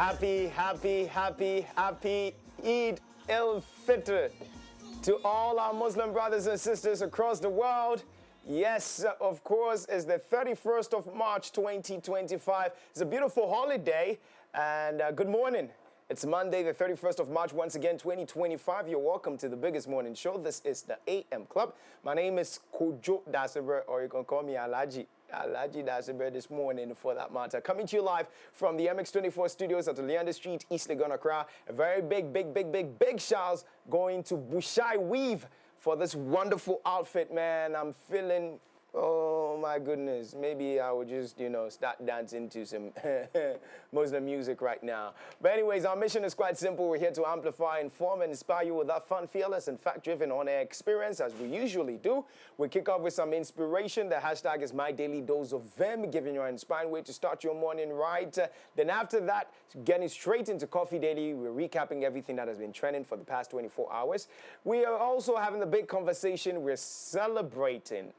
Happy Eid-Al Fitr to all our Muslim brothers and sisters across the world. Yes, of course, it's the 31st of March 2025. It's a beautiful holiday and good morning. It's Monday, the 31st of March, once again, 2025. You're welcome to the biggest morning show. This is the AM Club. My name is Kojo Dasebre, or you can call me Alaji. Alaji Dasebre this morning, for that matter. Coming to you live from the MX24 studios at Oleander Street, East Legon, Accra. A very big shouts going to Bushai Weave for this wonderful outfit, man. I'm feeling... oh my goodness, maybe I would just, start dancing to some Muslim music right now. But anyways, our mission is quite simple. We're here to amplify, inform, and inspire you with that fun, fearless, and fact-driven on-air experience, as we usually do. We kick off with some inspiration. The hashtag is My Daily Dose of Vim, giving you an inspiring way to start your morning right. Then after that, getting straight into Coffee Daily, we're recapping everything that has been trending for the past 24 hours. We are also having the big conversation. We're celebrating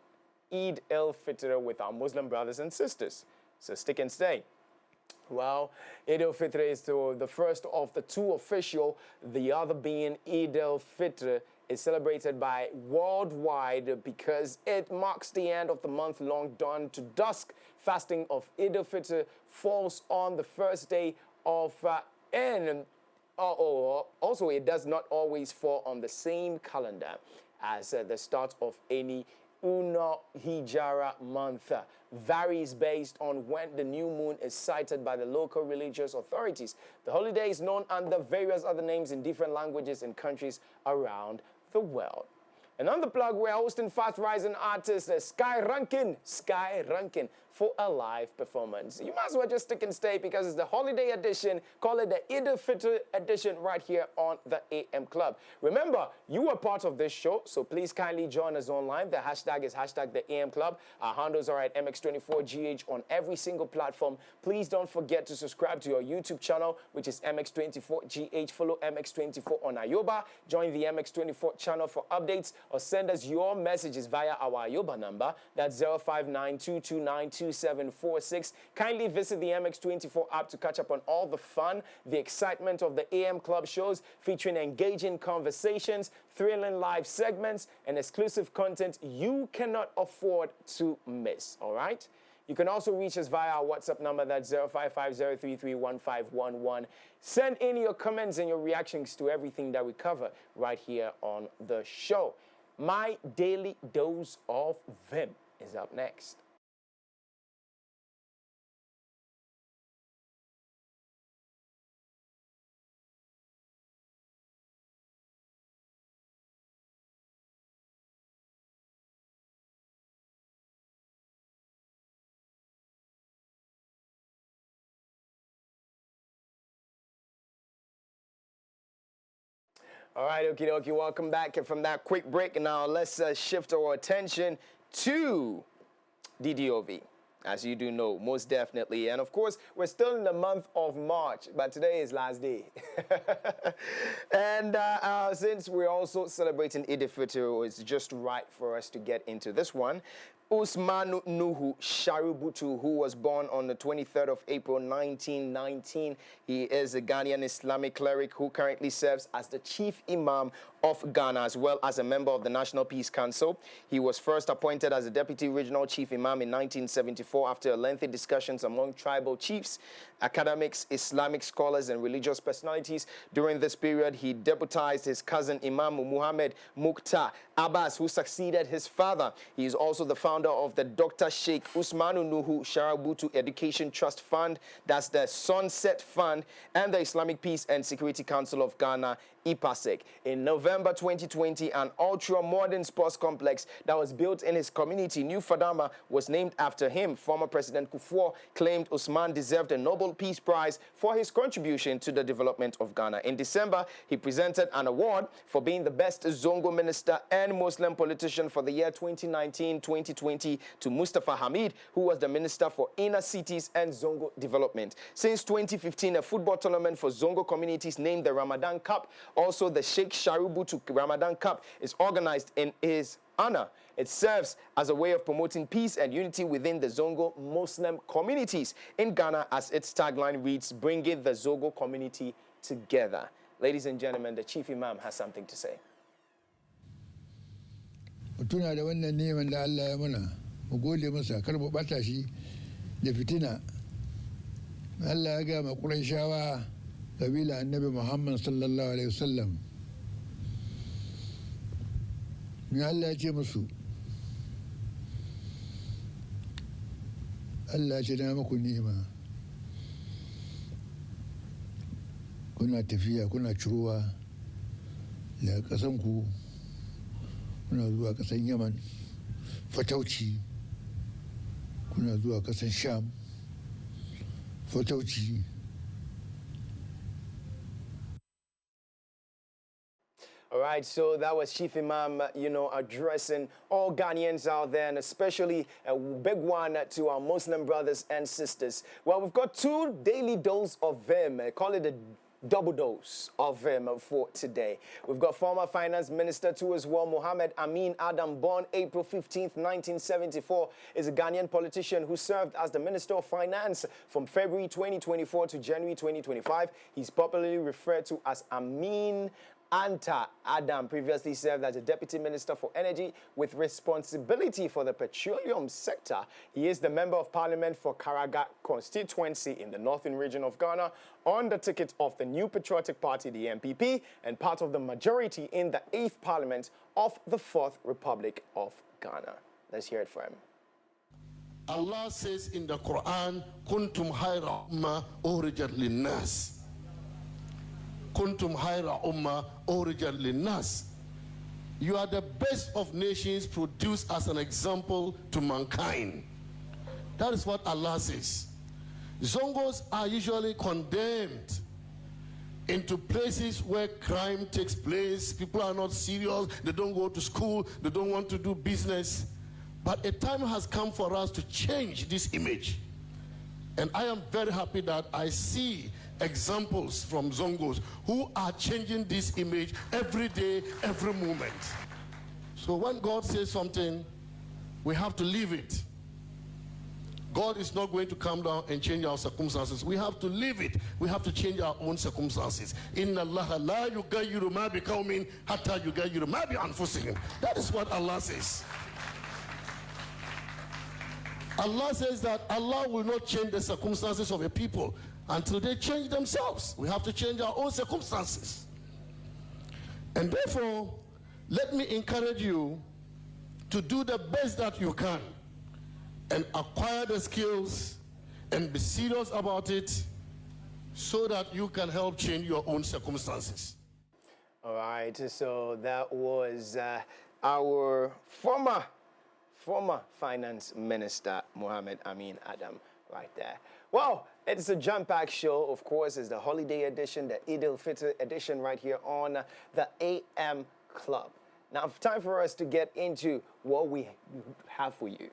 Eid-Al Fitr with our Muslim brothers and sisters. So stick and stay. Well, Eid-Al Fitr is the first of the two official, the other being Eid-Al Fitr is celebrated by worldwide because it marks the end of the month-long dawn to dusk fasting of Eid-Al Fitr falls on the first day of also it does not always fall on the same calendar as the start of any Una Hijara month. Varies based on when the new moon is sighted by the local religious authorities. The holiday is known under various other names in different languages in countries around the world. And on the plug, we're hosting fast-rising artist Skyranking for a live performance. You might as well just stick and stay because it's the holiday edition. Call it the Eid-Al Fitr edition right here on the AM Club. Remember, you are part of this show, so please kindly join us online. The hashtag is hashtag the AM Club. Our handles are at MX24GH on every single platform. Please don't forget to subscribe to our YouTube channel, which is MX24GH. Follow MX24 on Ayoba. Join the MX24 channel for updates or send us your messages via our Ayoba number. That's 05922292746. Kindly visit the MX24 app to catch up on all the fun, the excitement of the AM Club shows featuring engaging conversations, thrilling live segments, and exclusive content you cannot afford to miss, all right? You can also reach us via our WhatsApp number, that's 0550331511. Send in your comments and your reactions to everything that we cover right here on the show. My Daily Dose of Vim is up next. All right, okie dokie, welcome back from that quick break. Now let's shift our attention to DDOV. As you do know, most definitely. And of course, we're still in the month of March, but today is last day. And since we're also celebrating Eid-Al Fitr, it's just right for us to get into this one. Usmanu Nuhu Sharubutu, who was born on the 23rd of April 1919. He is a Ghanaian Islamic cleric who currently serves as the chief imam of Ghana as well as a member of the National Peace Council. He was first appointed as a deputy regional chief imam in 1974 after lengthy discussions among tribal chiefs, academics, Islamic scholars, and religious personalities. During this period, he deputized his cousin Imam Muhammad Mukhtar Abbas, who succeeded his father. He is also the founder of the Dr. Sheikh Usmanu Nuhu Sharabutu Education Trust Fund, that's the Sunset Fund, and the Islamic Peace and Security Council of Ghana, IPASEC. In November 2020, an ultra-modern sports complex that was built in his community, New Fadama, was named after him. Former President Kufuor claimed Usman deserved a Nobel Peace Prize for his contribution to the development of Ghana. In December, he presented an award for being the best Zongo minister and Muslim politician for the year 2019-2020 to Mustafa Hamid, who was the Minister for Inner Cities and Zongo Development. Since 2015, a football tournament for Zongo communities named the Ramadan Cup, also the Sheikh Sharubutu Ramadan Cup, is organized in his honor. It serves as a way of promoting peace and unity within the Zongo Muslim communities in Ghana, as its tagline reads, bringing the Zongo community together. Ladies and gentlemen, the Chief Imam has something to say. Tuna da wannan neman da Allah ya mana, mu gode masa, kar mu bata shi da fitina. Allah ya ga ma Qurayshawa kabila Annabi Muhammad sallallahu alaihi wasallam. Ni Allah ya ce musu, Allah ya ce na muku ni'ima. Kuna tafiya, kuna ciruwa daga ƙasanku, kuna zuwa ƙasan Yaman, fatauci, kuna zuwa ƙasan Sham, fatauci. All right, so that was Chief Imam, addressing all Ghanaians out there, and especially a big one to our Muslim brothers and sisters. Well, we've got 2 daily doses of them, call it a double dose of him for today. We've got former finance minister too as well, Mohammed Amin Adam, born April 15th, 1974, is a Ghanaian politician who served as the Minister of Finance from February 2024 to January 2025. He's popularly referred to as Amin Anta Adam, previously served as a Deputy Minister for Energy with responsibility for the petroleum sector. He is the Member of Parliament for Karaga constituency in the northern region of Ghana on the ticket of the New Patriotic Party, the NPP, and part of the majority in the 8th Parliament of the 4th Republic of Ghana. Let's hear it from him. Allah says in the Quran, Kuntum hayra umma ukhrijat linnas. Kuntum hayra umma ukhrijat linnas. You are the best of nations produced as an example to mankind. That is what Allah says. Zongos are usually condemned into places where crime takes place. People are not serious. They don't go to school. They don't want to do business. But a time has come for us to change this image. And I am very happy that I see examples from Zongos who are changing this image every day, every moment. So when God says something, we have to live it. God is not going to come down and change our circumstances. We have to live it. We have to change our own circumstances. Inna Allah la yugayyiru ma bi qaumin hatta yugayyiru ma bi anfusihim. That is what Allah says. Allah says that Allah will not change the circumstances of a people until they change themselves. We have to change our own circumstances. And therefore, let me encourage you to do the best that you can and acquire the skills and be serious about it so that you can help change your own circumstances. All right, so that was our former finance minister, Mohammed Amin Adam, right there. Well, it's a jam-packed show. Of course, it's the holiday edition, the Eid-Al Fitr edition right here on the AM Club. Now, it's time for us to get into what we have for you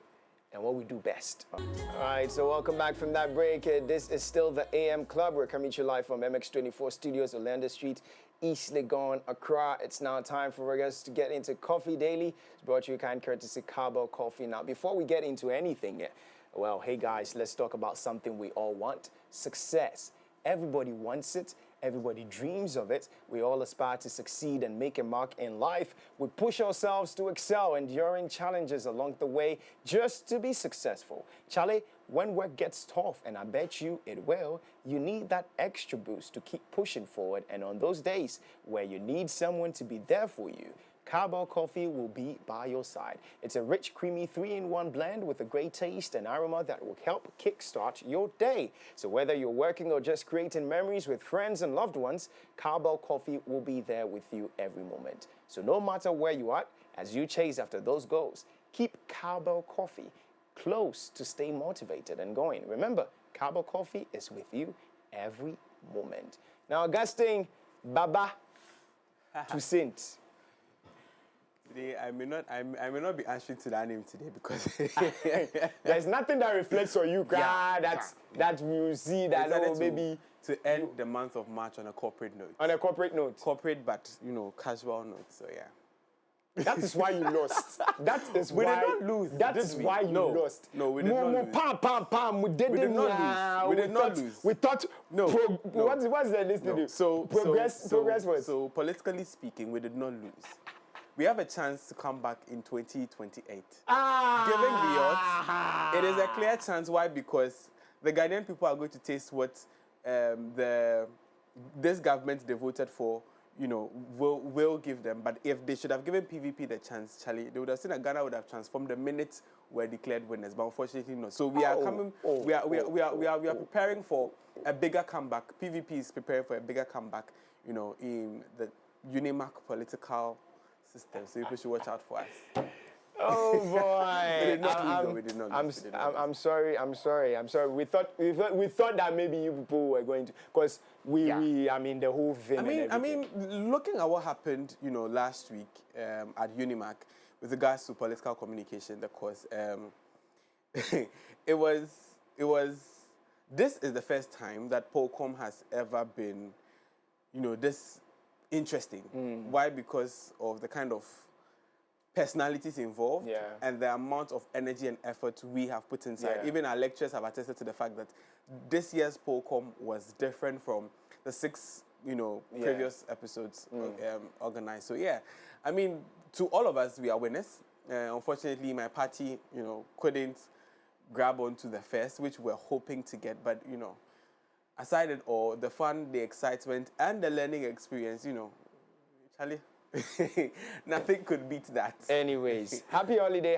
and what we do best. All right, so welcome back from that break. This is still the AM Club. We're coming to you live from MX24 Studios, Orlando Street, East Legon, Accra. It's now time for us to get into Coffee Daily. It's brought to you kind courtesy Carbell Coffee. Now, before we get into anything, well, hey guys, let's talk about something we all want: success. Everybody wants it. Everybody dreams of it. We all aspire to succeed and make a mark in life. We push ourselves to excel, enduring challenges along the way just to be successful. Charlie, when work gets tough, and I bet you it will, you need that extra boost to keep pushing forward. And on those days where you need someone to be there for you, Carbell Coffee will be by your side. It's a rich, creamy 3-in-1 blend with a great taste and aroma that will help kickstart your day. So whether you're working or just creating memories with friends and loved ones, Carbell Coffee will be there with you every moment. So no matter where you are, as you chase after those goals, keep Carbell Coffee close to stay motivated and going. Remember, Carbell Coffee is with you every moment. Now, Augustine Baba Toussaint. Today, I may not be answering to that name today because there's nothing that reflects on you, that you see that maybe to end the month of March on a corporate note. On a corporate note. Corporate, but casual note. So yeah. That is why you lost. That is We why. did not lose That this is week. why you No. lost. No, we did not lose. Pam. We didn't not lose. We did not lose. We thought. No. What's the list to do? Progress. What? So politically speaking, we did not lose. We have a chance to come back in 2028. Given the odds, it is a clear chance. Why? Because the Ghanaian people are going to taste what this government they voted for, will give them. But if they should have given PVP the chance, Charlie, they would have seen that Ghana would have transformed the minute we're declared winners. But unfortunately, no. So we are coming. We are preparing for a bigger comeback. PVP is preparing for a bigger comeback. In the Unimac political system. So people should watch out for us. Oh boy! We did not lose. I'm sorry. We thought that maybe you people were going to, because the whole thing. I mean, looking at what happened, last week at Unimac with regards to political communication, the course, it was. This is the first time that Polcom has ever been, this interesting. Why? Because of the kind of personalities involved and the amount of energy and effort we have put inside. Yeah. Even our lecturers have attested to the fact that this year's Polcom was different from the 6, previous episodes organized. So I mean, to all of us, we are winners. Unfortunately, my party, couldn't grab onto the first, which we're hoping to get. But aside it all, the fun, the excitement, and the learning experience, Charlie, nothing could beat that. Anyways, happy holiday.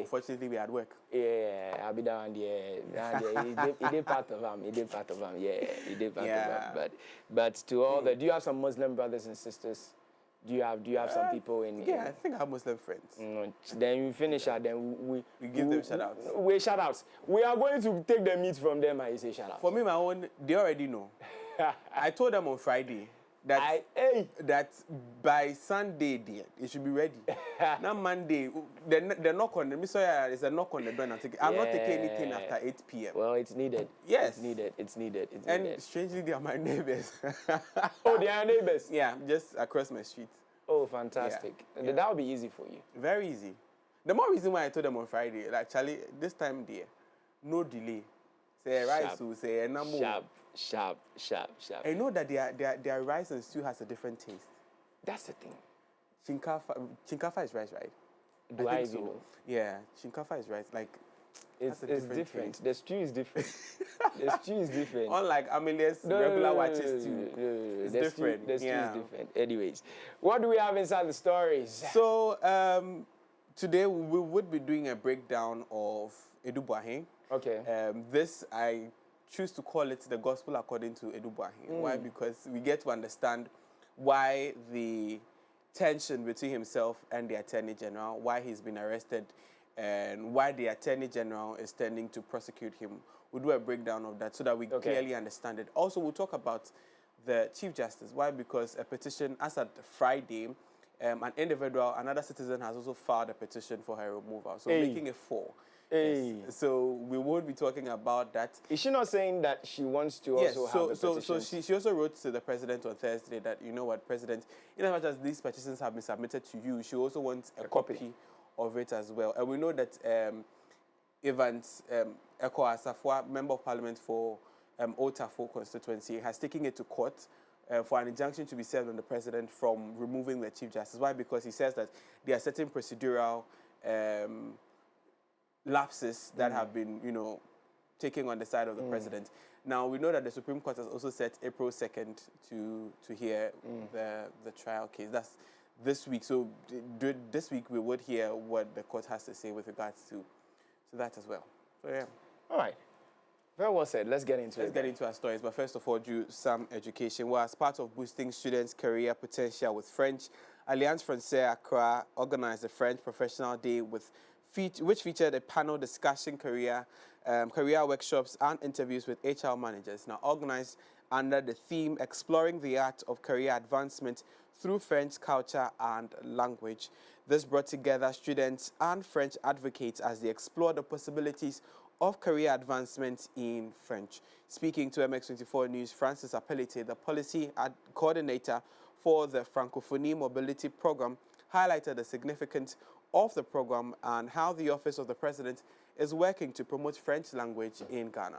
Unfortunately, we had work. Yeah, I'll be down there. He did part of them. Yeah, he did part of them. But to all the, do you have some Muslim brothers and sisters? Do you have some people in? Yeah, I think I have Muslim friends. Then we finish out. Then we give them shout outs. We shout outs. We are going to take the meat from them. I say shout out. For me, my own, they already know. I told them on Friday that that by Sunday it should be ready. Now Monday, they're knock on them. It's a knock on the door. I'm not taking anything after 8 p.m. Well, it's needed. Yes, it's needed. And strangely, they are my neighbors. Oh, they are neighbors. Yeah, just across my street. Oh, fantastic. Yeah. That would be easy for you. Very easy. The more reason why I told them on Friday, like, Charlie, this time there, no delay. Say rice, say a number. Sharp. I know that their rice and stew has a different taste. That's the thing. Chinkafa is rice, right? Do I even know? Yeah, Chinkafa is rice. Like, it's different. Taste. The stew is different. Unlike Amelia's regular watches stew. It's different. The stew is different. Anyways, what do we have inside the stories? So, today we would be doing a breakdown of Edu Boahen. Okay. This, I choose to call it the gospel according to Edu Boahen. Why? Because we get to understand why the tension between himself and the Attorney General, why he's been arrested, and why the Attorney General is tending to prosecute him. We'll do a breakdown of that so that we clearly understand it. Also, we'll talk about the Chief Justice. Why? Because a petition, as at Friday, an individual, another citizen has also filed a petition for her removal. So making it 4. Yes. So we won't be talking about that. Is she not saying that she wants to also have a petition? So she also wrote to the president on Thursday that, you know what, President, in as much as these petitions have been submitted to you, she also wants a copy of it as well. And we know that Evans Eko Asafwa, Member of Parliament for Otafo constituency, has taken it to court for an injunction to be served on the president from removing the Chief Justice. Why? Because he says that there are certain procedural lapses that have been, taking on the side of the president. Now, we know that the Supreme Court has also set April 2nd to hear the trial case. That's this week. So this week we would hear what the court has to say with regards to that as well. So, yeah. All right. Very well said. Let's get into it. Let's get into our stories. But first of all, do some education. Well, as part of boosting students' career potential with French, Alliance Française Accra organized the French Professional Day which featured a panel discussion, career workshops, and interviews with HR managers. Now, organized under the theme Exploring the Art of Career Advancement through French Culture and Language. This brought together students and French advocates as they explored the possibilities of career advancement in French. Speaking to MX24 News, Francis Appelite, the policy coordinator for the Francophonie Mobility Program highlighted the significance of the program and how the Office of the President is working to promote French language in Ghana.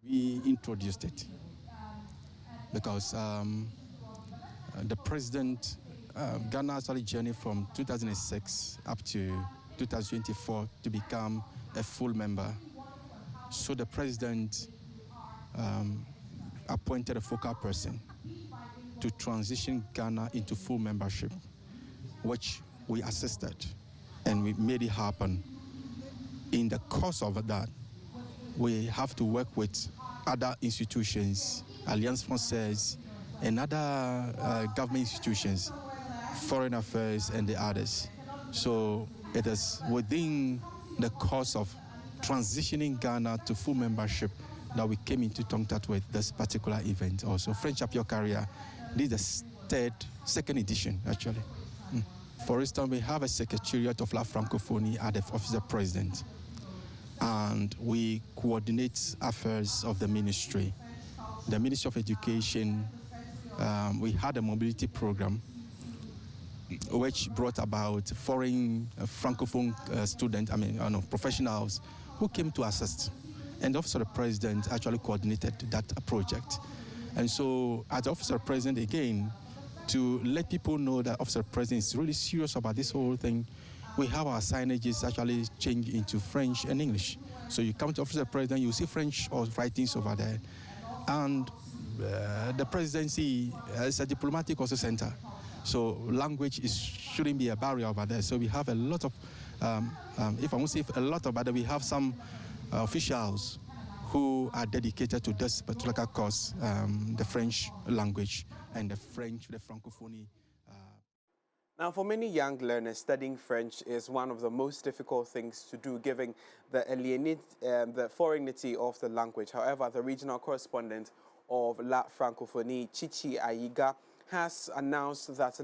We introduced it because the president, Ghana actually journeyed from 2006 up to 2024 to become a full member. So the president appointed a focal person to transition Ghana into full membership, which we assisted and we made it happen. In the course of that, we have to work with other institutions, Alliance Française, and other government institutions, foreign affairs and the others. So it is within the course of transitioning Ghana to full membership that we came into contact with this particular event also. French Up Your Career, this is the second edition actually. For instance, we have a Secretariat of La Francophonie at the Office of the President, and we coordinate affairs of the ministry. The Ministry of Education, we had a mobility program which brought about foreign Francophone students, professionals who came to assist. And the Office of the President actually coordinated that project. And so as the Office of the President, again, to let people know that Office of the President is really serious about this whole thing, we have our signages actually changed into French and English. So you come to Office of the President, you see French or writings over there. And the presidency is a diplomatic also center. So language shouldn't be a barrier over there. So we have a lot of, if I won't say a lot of, but we have some officials who are dedicated to this particular cause, the French language and the Francophonie. Now, for many young learners, studying French is one of the most difficult things to do, given the foreignty of the language. However, the regional correspondent of La Francophonie, Chichi Ayiga, has announced that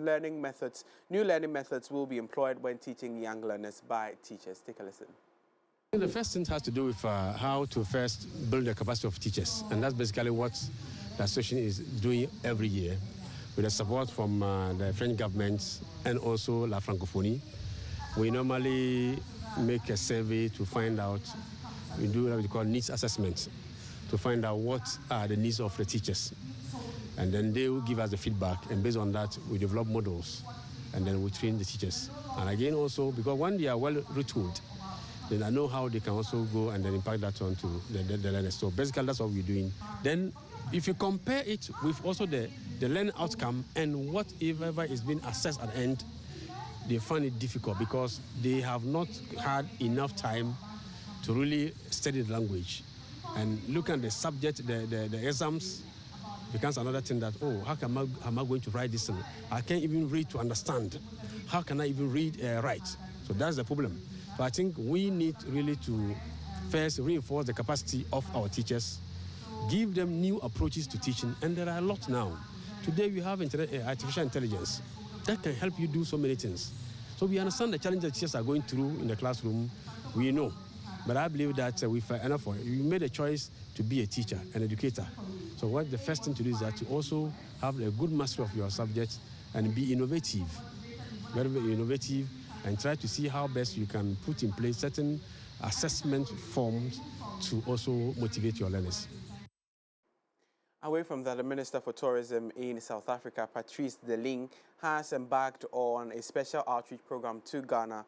new learning methods will be employed when teaching young learners by teachers. Take a listen. The first thing has to do with how to first build the capacity of teachers, and that's basically what the association is doing every year, with the support from the French government and also La Francophonie. We normally make a survey to find out, we do what we call needs assessment, to find out what are the needs of the teachers. And then they will give us the feedback, and based on that, we develop models, and then we train the teachers. And again also, because when they are well retooled, then I know how they can also go and then impact that onto the learners. So basically that's what we're doing. Then if you compare it with also the learning outcome and whatever is being assessed at the end, they find it difficult because they have not had enough time to really study the language. And look at the subject, the exams, becomes another thing that, oh, how am I going to write this? I can't even read to understand. How can I even read, write? So that's the problem. So I think we need really to first reinforce the capacity of our teachers, give them new approaches to teaching, and there are a lot now. Today we have artificial intelligence that can help you do so many things. So we understand the challenges teachers are going through in the classroom, we know. But I believe that with enough, you made a choice to be a teacher, an educator. So what the first thing to do is that to also have a good mastery of your subject and be innovative, very, very innovative, and try to see how best you can put in place certain assessment forms to also motivate your learners. Away from that, the Minister for Tourism in South Africa, Patrice de Lille, has embarked on a special outreach program to Ghana,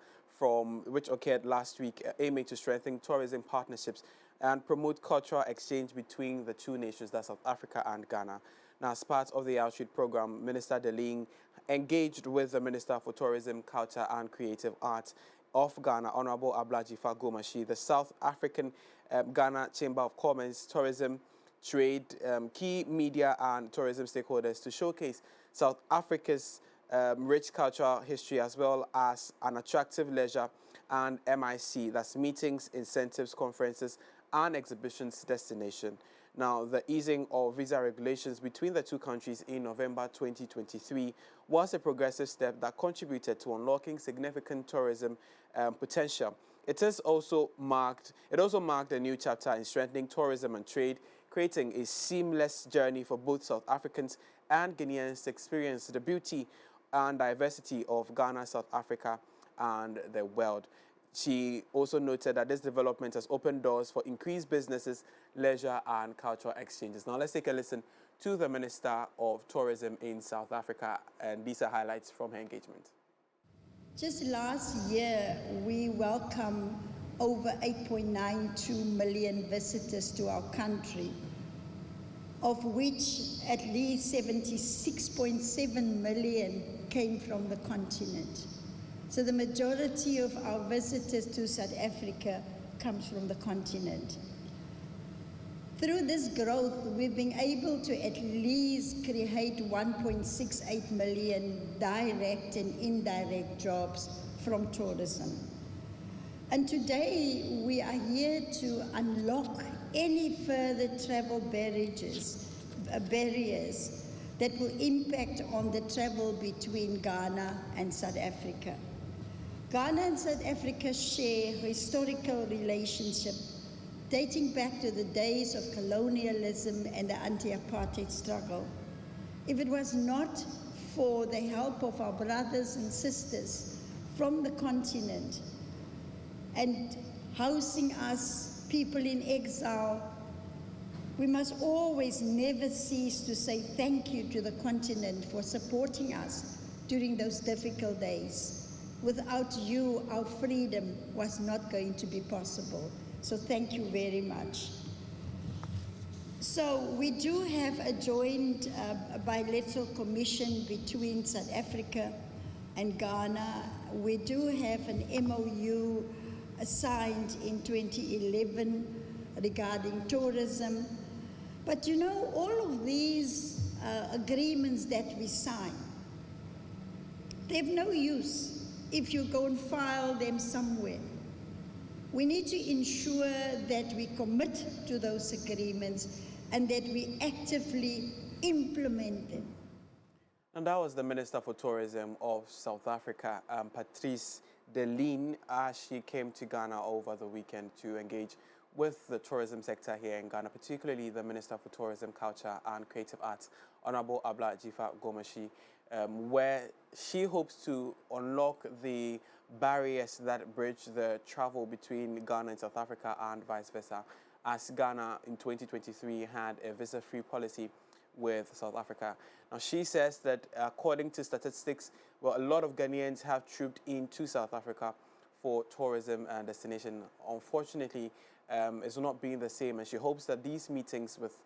which occurred last week, aiming to strengthen tourism partnerships and promote cultural exchange between the two nations, that's South Africa and Ghana. Now, as part of the outreach program, Minister de Lille engaged with the Minister for Tourism, Culture and Creative Arts of Ghana, Honorable Abdulaziz Yahuza Hussaini, the South African Ghana Chamber of Commerce, Tourism, Trade, key media and tourism stakeholders to showcase South Africa's rich cultural history as well as an attractive leisure and MIC, that's meetings, incentives, conferences and exhibitions destination. Now, the easing of visa regulations between the two countries in November 2023 was a progressive step that contributed to unlocking significant tourism potential. It also marked a new chapter in strengthening tourism and trade, creating a seamless journey for both South Africans and Ghanaians to experience the beauty and diversity of Ghana, South Africa, and the world. She also noted that this development has opened doors for increased businesses, leisure, and cultural exchanges. Now let's take a listen to the Minister of Tourism in South Africa, and these are highlights from her engagement. Just last year, we welcomed over 8.92 million visitors to our country, of which at least 76.7 million came from the continent. So the majority of our visitors to South Africa comes from the continent. Through this growth, we've been able to at least create 1.68 million direct and indirect jobs from tourism. And today, we are here to unlock any further travel barriers that will impact on the travel between Ghana and South Africa. Ghana and South Africa share a historical relationship dating back to the days of colonialism and the anti-apartheid struggle. If it was not for the help of our brothers and sisters from the continent and housing us, people in exile, we must always never cease to say thank you to the continent for supporting us during those difficult days. Without you, our freedom was not going to be possible. So thank you very much. So we do have a joint bilateral commission between South Africa and Ghana. We do have an MOU signed in 2011 regarding tourism. But you know, all of these agreements that we sign, they have no use if you go and file them somewhere. We need to ensure that we commit to those agreements and that we actively implement them. And that was the Minister for Tourism of South Africa, Patrice de Lien, as she came to Ghana over the weekend to engage with the tourism sector here in Ghana, particularly the Minister for Tourism, Culture and Creative Arts, Honorable Abdulaziz Yahuza Hussaini, where she hopes to unlock the barriers that bridge the travel between Ghana and South Africa and vice versa, as Ghana in 2023 had a visa-free policy with South Africa. Now, she says that according to statistics, well, a lot of Ghanaians have trooped into South Africa for tourism and destination. Unfortunately, it's not being the same, and she hopes that these meetings with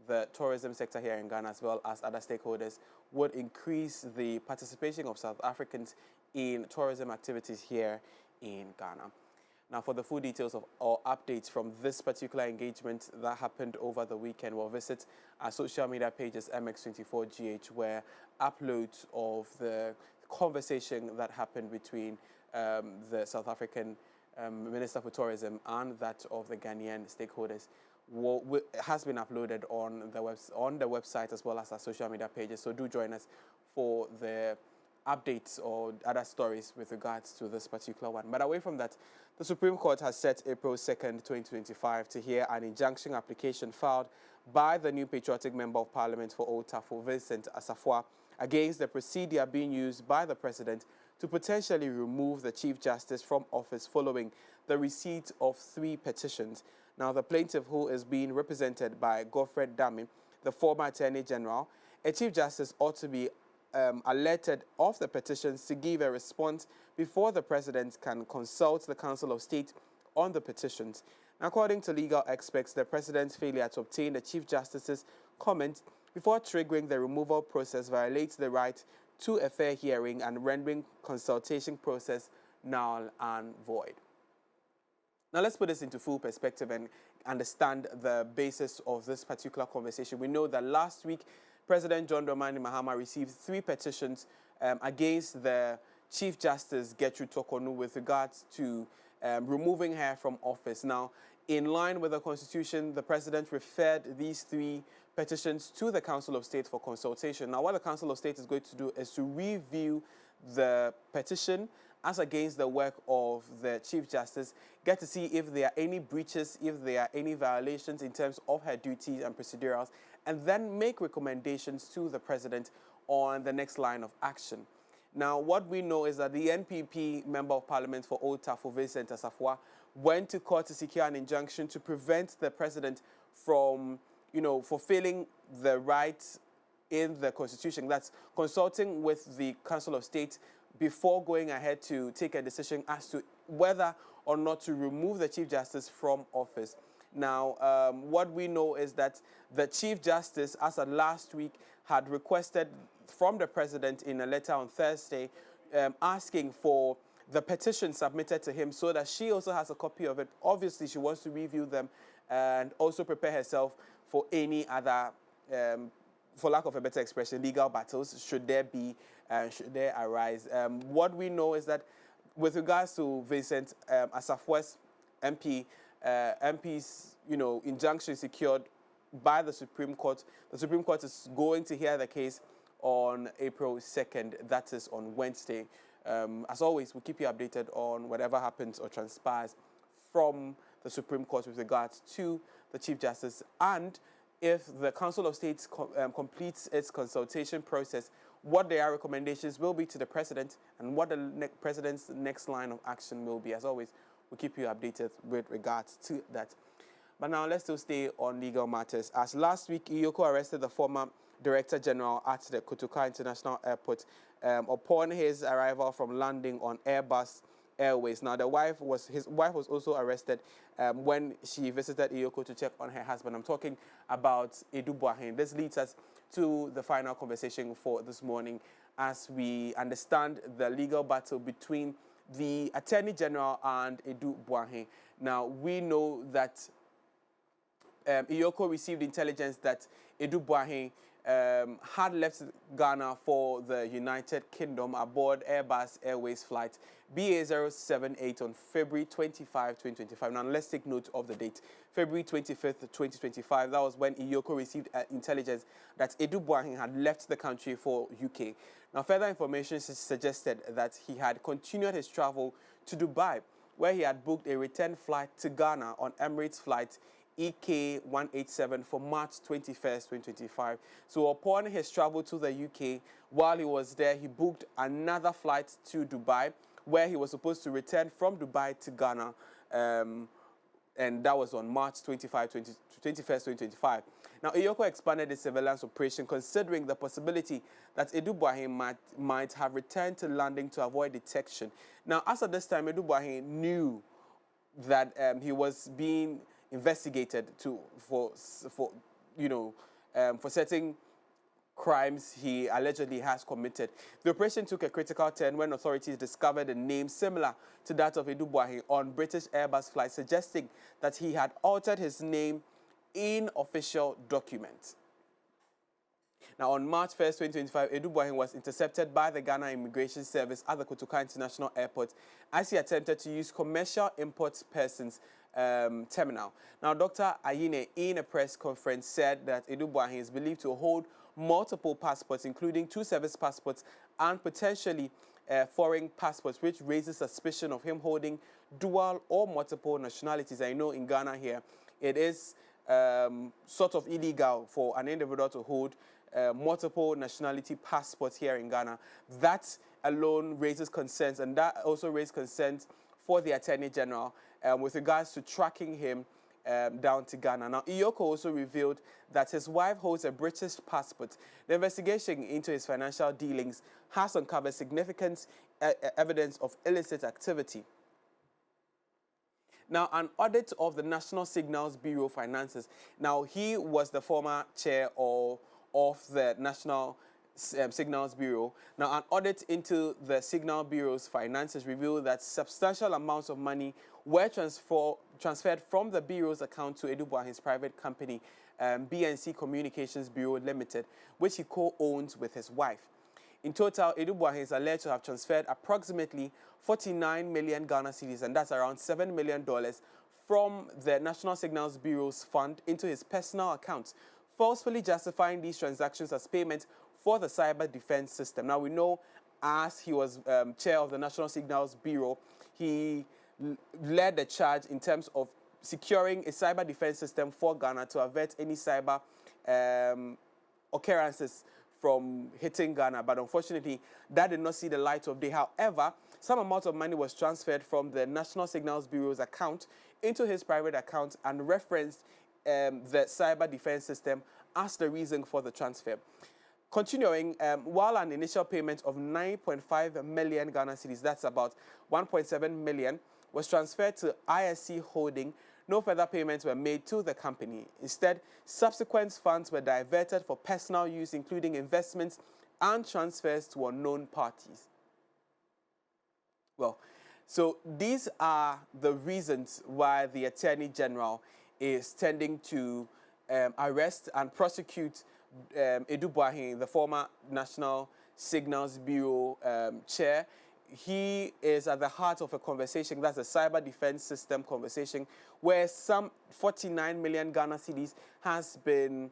the tourism sector here in Ghana, as well as other stakeholders, would increase the participation of South Africans in tourism activities here in Ghana. Now, for the full details of or updates from this particular engagement that happened over the weekend, we'll visit our social media pages, MX24GH, where uploads of the conversation that happened between the South African Minister for Tourism and that of the Ghanaian stakeholders has been uploaded on the website as well as our social media pages. So do join us for the updates or other stories with regards to this particular one. But away from that, the Supreme Court has set April 2nd, 2025 to hear an injunction application filed by the new patriotic Member of Parliament for Old Tafo, Vincent Asafua, against the procedure being used by the President to potentially remove the Chief Justice from office following the receipt of 3 petitions. Now, the plaintiff, who is being represented by Godfred Dami, the former Attorney General, a Chief Justice ought to be alerted of the petitions to give a response before the President can consult the Council of State on the petitions. According to legal experts, the President's failure to obtain the Chief Justice's comment before triggering the removal process violates the right to a fair hearing and rendering consultation process null and void. Now, let's put this into full perspective and understand the basis of this particular conversation. We know that last week, President John Dramani Mahama received 3 petitions against the Chief Justice, Gertrude Tokonu, with regards to removing her from office. Now, in line with the Constitution, the President referred these 3 petitions to the Council of State for consultation. Now, what the Council of State is going to do is to review the petition as against the work of the Chief Justice, get to see if there are any breaches, if there are any violations in terms of her duties and procedurals, and then make recommendations to the president on the next line of action. Now, what we know is that the NPP Member of Parliament for Old Tafo, Vincent Asafwa, went to court to secure an injunction to prevent the president from, fulfilling the rights in the Constitution. That's consulting with the Council of State before going ahead to take a decision as to whether or not to remove the Chief Justice from office. Now, what we know is that the Chief Justice, as of last week, had requested from the president in a letter on Thursday asking for the petition submitted to him so that she also has a copy of it. Obviously, she wants to review them and also prepare herself for any other, for lack of a better expression, legal battles, should there arise. What we know is that with regards to Vincent Asafwa's MP's, injunction secured by the Supreme Court. The Supreme Court is going to hear the case on April 2nd. That is on Wednesday. As always, we'll keep you updated on whatever happens or transpires from the Supreme Court with regards to the Chief Justice, and if the Council of State completes its consultation process, what their recommendations will be to the president and what the president's next line of action will be. As always, we'll keep you updated with regards to that. But now let's still stay on legal matters. As last week, Iyoko arrested the former Director General at the Kotoka International Airport upon his arrival from landing on Airbus Airways. Now, his wife was also arrested when she visited Iyoko to check on her husband. I'm talking about Edu Boahen. This leads us to the final conversation for this morning as we understand the legal battle between the Attorney General and Edu Boahen. Now, we know that Iyoko received intelligence that Edu Boahen had left Ghana for the United Kingdom aboard Airbus Airways flight BA078 on February 25, 2025. Now, let's take note of the date. February 25th, 2025, that was when Iyoko received intelligence that Edu Boahen had left the country for UK. Now, further information suggested that he had continued his travel to Dubai, where he had booked a return flight to Ghana on Emirates flight EK187 for March 21st, 2025. So upon his travel to the UK, while he was there, he booked another flight to Dubai, where he was supposed to return from Dubai to Ghana, and that was on March 21st, 2025. Now, Iyoko expanded the surveillance operation, considering the possibility that Edu Boahen might have returned to landing to avoid detection. Now, as at this time, Edu Boahen knew that he was being investigated for certain crimes he allegedly has committed. The operation took a critical turn when authorities discovered a name similar to that of Edu Boahen on British Airbus flights, suggesting that he had altered his name in official documents. Now, on March 1st, 2025, Edu Boahen was intercepted by the Ghana Immigration Service at the Kotoka International Airport as he attempted to use commercial import persons terminal. Now, Dr. Ayine, in a press conference, said that Edu Boahen is believed to hold multiple passports, including 2 service passports and potentially foreign passports, which raises suspicion of him holding dual or multiple nationalities. I know in Ghana here, it is sort of illegal for an individual to hold multiple nationality passports here in Ghana. That alone raises concerns, and that also raised concerns for the Attorney General with regards to tracking him down to Ghana. Now, Iyoko also revealed that his wife holds a British passport. The investigation into his financial dealings has uncovered significant evidence of illicit activity. Now, an audit of the National Signals Bureau finances. Now, he was the former chair of the National Signals Bureau. Now, an audit into the Signal Bureau's finances revealed that substantial amounts of money were transferred from the Bureau's account to Edu Boahen's private company, BNC Communications Bureau Limited, which he co-owns with his wife. In total, Edu Boahen is alleged to have transferred approximately 49 million Ghana cedis, and that's around $7 million, from the National Signals Bureau's fund into his personal accounts, falsely justifying these transactions as payment for the cyber defense system. Now, we know as he was chair of the National Signals Bureau, he led the charge in terms of securing a cyber defense system for Ghana to avert any cyber occurrences from hitting Ghana, but unfortunately, that did not see the light of day. However, some amount of money was transferred from the National Signals Bureau's account into his private account and referenced the cyber defense system as the reason for the transfer. Continuing, while an initial payment of 9.5 million Ghana cedis, that's about 1.7 million, was transferred to ISC Holding, no further payments were made to the company. Instead, subsequent funds were diverted for personal use, including investments and transfers to unknown parties. Well, so these are the reasons why the Attorney General is tending to arrest and prosecute Edu Boahen, the former National Signals Bureau chair. He is at the heart of a conversation, that's a cyber defense system conversation, where some 49 million Ghana cedis has been,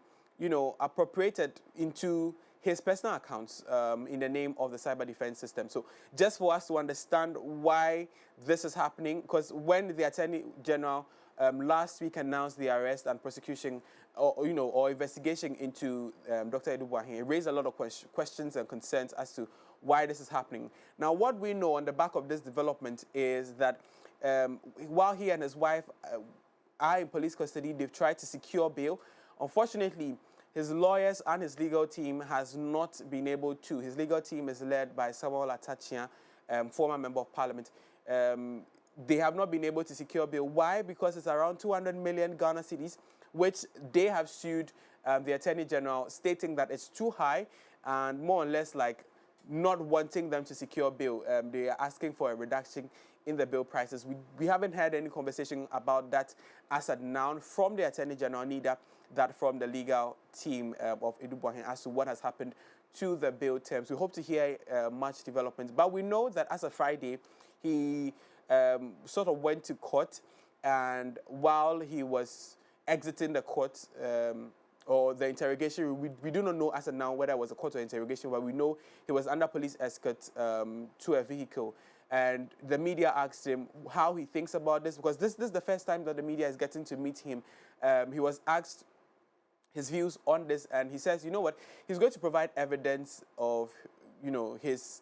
appropriated into his personal accounts in the name of the cyber defense system. So just for us to understand why this is happening, because when the Attorney General last week announced the arrest and prosecution or investigation into Dr. Edu Boahen, it raised a lot of questions and concerns as to why this is happening. Now, what we know on the back of this development is that while he and his wife are in police custody, they've tried to secure bail. Unfortunately, his lawyers and his legal team has not been able to. His legal team is led by Samuel Atachia, former member of parliament. They have not been able to secure bail. Why? Because it's around 200 million Ghana cedis, which they have sued the Attorney General, stating that it's too high and more or less like not wanting them to secure bail. They are asking for a reduction in the bail prices. We haven't had any conversation about that as of now from the Attorney General, neither that from the legal team of Edu Boahen as to what has happened to the bail terms. We hope to hear much development. But we know that as of Friday, he sort of went to court, and while he was exiting the court or the interrogation, we do not know as of now whether it was a court or interrogation, but we know he was under police escort to a vehicle. And the media asked him how he thinks about this, because this is the first time that the media is getting to meet him. He was asked his views on this, and he says, you know what, he's going to provide evidence of, his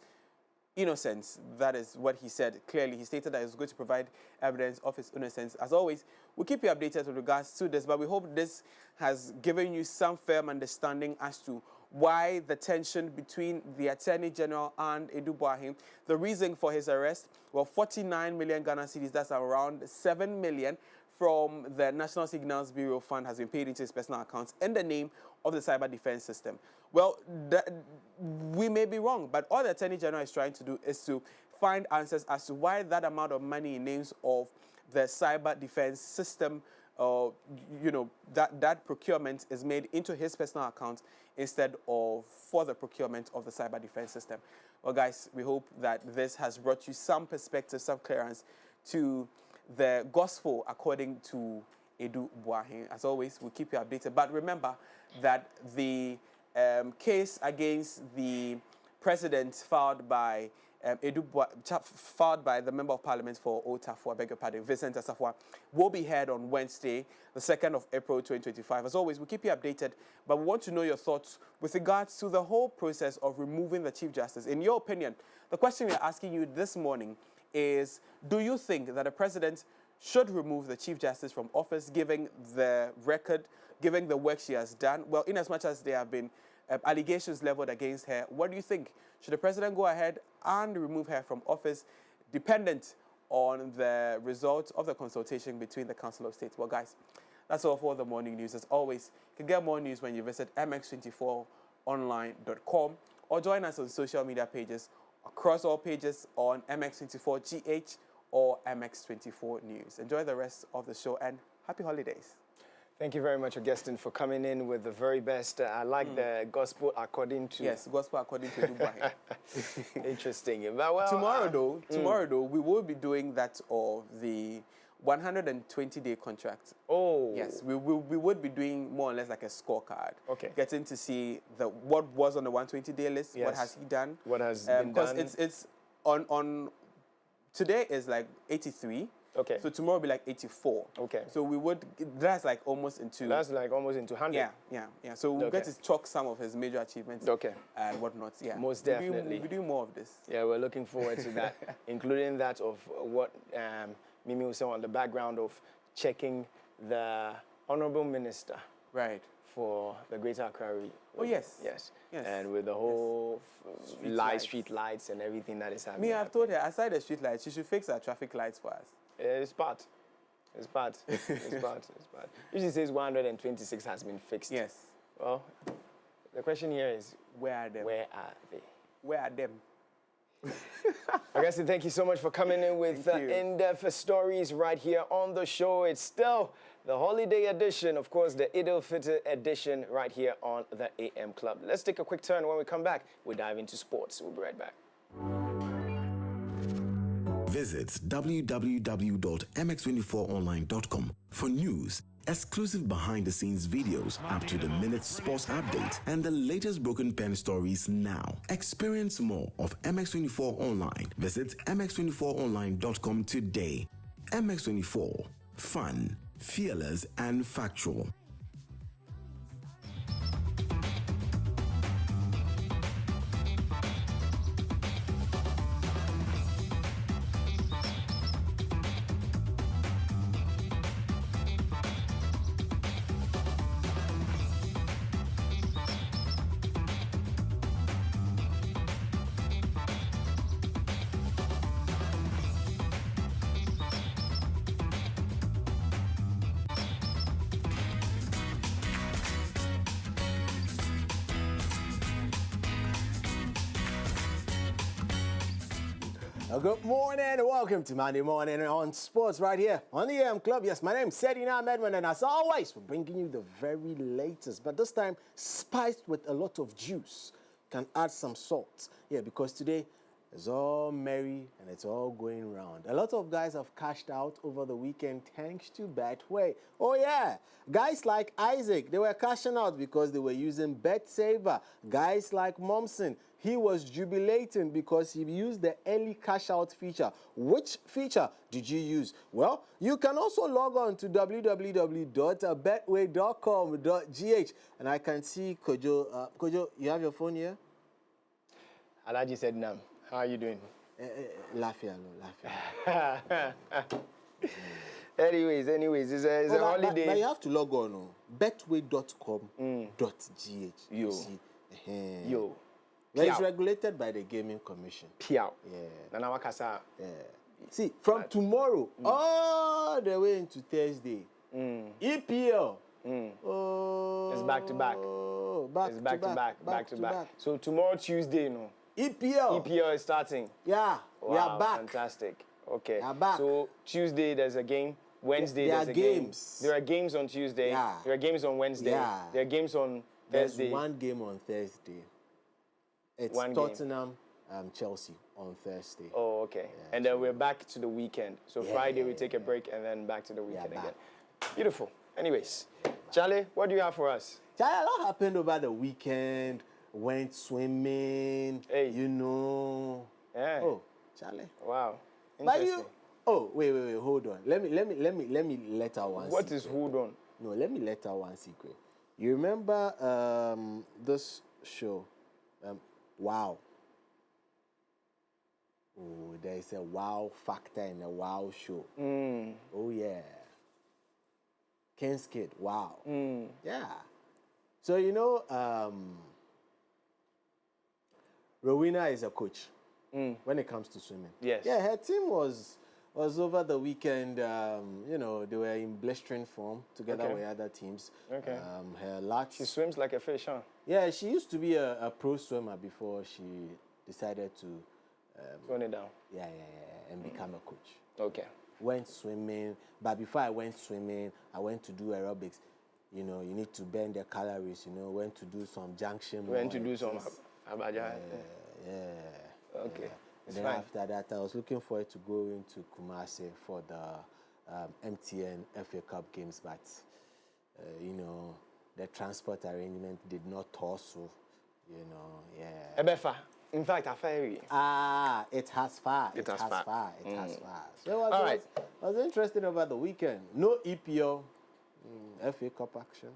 innocence. That is what he said. Clearly, he stated that he's going to provide evidence of his innocence. As always, we'll keep you updated with regards to this, but we hope this has given you some firm understanding as to why the tension between the Attorney General and Edu Boahen. The reason for his arrest, well, 49 million Ghana cedis, that's around 7 million from the National Signals Bureau fund, has been paid into his personal accounts in the name of the cyber defense system. Well, we may be wrong, but all the Attorney General is trying to do is to find answers as to why that amount of money in names of the cyber defense system, that procurement is made into his personal account instead of for the procurement of the cyber defense system. Well, guys, we hope that this has brought you some perspective, some clearance to the gospel according to Edu Boahen. As always, we'll keep you updated. But remember that the case against the president filed by filed by the Member of Parliament for Otafua, beg your pardon, Vincent Asafwa, will be heard on Wednesday, the 2nd of April 2025. As always, we'll keep you updated, but we want to know your thoughts with regards to the whole process of removing the Chief Justice. In your opinion, the question we're asking you this morning is, do you think that the president should remove the Chief Justice from office, given the record, given the work she has done? Well, in as much as there have been allegations leveled against her, what do you think? Should the president go ahead and remove her from office, dependent on the results of the consultation between the Council of State? Well, guys, that's all for the morning news. As always, you can get more news when you visit mx24online.com or join us on social media pages across all pages on MX24GH or MX24 News. Enjoy the rest of the show and happy holidays. Thank you very much, Augustine, for coming in with the very best. I like the gospel according to... Yes, gospel according to Dubai. Interesting. But well, tomorrow though, we will be doing that of the 120-day contract. Oh. Yes, we would be doing more or less like a scorecard. Okay. Getting to see what was on the 120-day list, yes. What has he done. What has been done. Because it's on today is like 83. Okay. So tomorrow will be like 84. Okay. So that's like almost into... That's like almost into 100. Yeah. So we'll get to chalk some of his major achievements. Okay. And whatnot, yeah. Most definitely. We'll be doing more of this. Yeah, we're looking forward to that, including that of what Mimi was saying on the background of checking the Honorable Minister. Right. For the Greater Accra region. Oh, yes. Yes. And with the whole street lights and everything that is happening. I've told her, aside the street lights, she should fix our traffic lights for us. It's part. It's part. Usually says 126 has been fixed. Yes. Well, the question here is, where are they? Where are them? I guess thank you so much for coming in with in-depth stories right here on the show. It's still the holiday edition, of course, the Eid-Al Fitr edition right here on the AM Club. Let's take a quick turn. When we come back, we'll dive into sports. We'll be right back. Visit www.mx24online.com for news, exclusive behind-the-scenes videos, up-to-the-minute sports updates, and the latest broken pen stories now. Experience more of MX24 Online. Visit mx24online.com today. MX24. Fun, fearless, and factual. Good morning and welcome to Monday Morning on Sports right here on the AM Club. Yes, my name is Sedina Medman, and as always, we're bringing you the very latest, but this time spiced with a lot of juice. Can add some salt. Yeah, because today it's all merry and it's all going round. A lot of guys have cashed out over the weekend thanks to Betway. Oh yeah, guys like Isaac, they were cashing out because they were using BetSaver. Guys like Momsen, he was jubilating because he used the early cash out feature. Which feature did you use? Well, you can also log on to www.betway.com.gh, and I can see Kojo. Kojo, you have your phone here? Alaji said no. How are you doing? Lafia. Anyways, it's a holiday. But you have to log on. Betway.com.gh. Yo. See? Yo. Well, it's regulated by the Gaming Commission. Piao. Yeah. Nana Wakasa. Yeah. See, from tomorrow all the way into Thursday, EPL. It's back to back. Back to back. So tomorrow, Tuesday, EPL is starting. Yeah, wow, we are back. Fantastic. Okay. We are back. So Tuesday there's a game. Wednesday there's a game. There are games on Tuesday. Yeah. There are games on Wednesday. Yeah. There are games on There's Thursday. one game on Thursday. It's Tottenham, Chelsea on Thursday. Oh, okay. Yeah, and then we're back to the weekend. So Friday we take a break and then back to the weekend again. Beautiful. Anyways, Charlie, what do you have for us? Charlie, a lot happened over the weekend. Went swimming. Hey. You know. Yeah. Oh, Charlie. Wow. But you. Oh, wait. Hold on. Let me let out one. What secret. is hold on? No, let me let out one secret. You remember this show? Wow. Oh, there is a wow factor in a wow show. Oh yeah. Ken's Kid. Wow. Yeah. So you know, Rowena is a coach when it comes to swimming. Yes. Yeah, her team was over the weekend. You know, they were in blistering form together with other teams. Okay. Her lats. She swims like a fish, huh? Yeah, she used to be a pro swimmer before she decided to tone it down. Yeah, and become a coach. Okay. Went swimming, but before I went swimming, I went to do aerobics. You know, you need to burn the calories. You know, went to do some junction. Went to do some abaja. Yeah. Okay. And then after that, I was looking forward to go into Kumasi for the MTN FA Cup games, but you know, the transport arrangement did not toss. So, you know, Ebefa. In fact, I ferry. It has far. It has far. It has far. So what All right. was interesting about the weekend? No EPO, FA Cup action.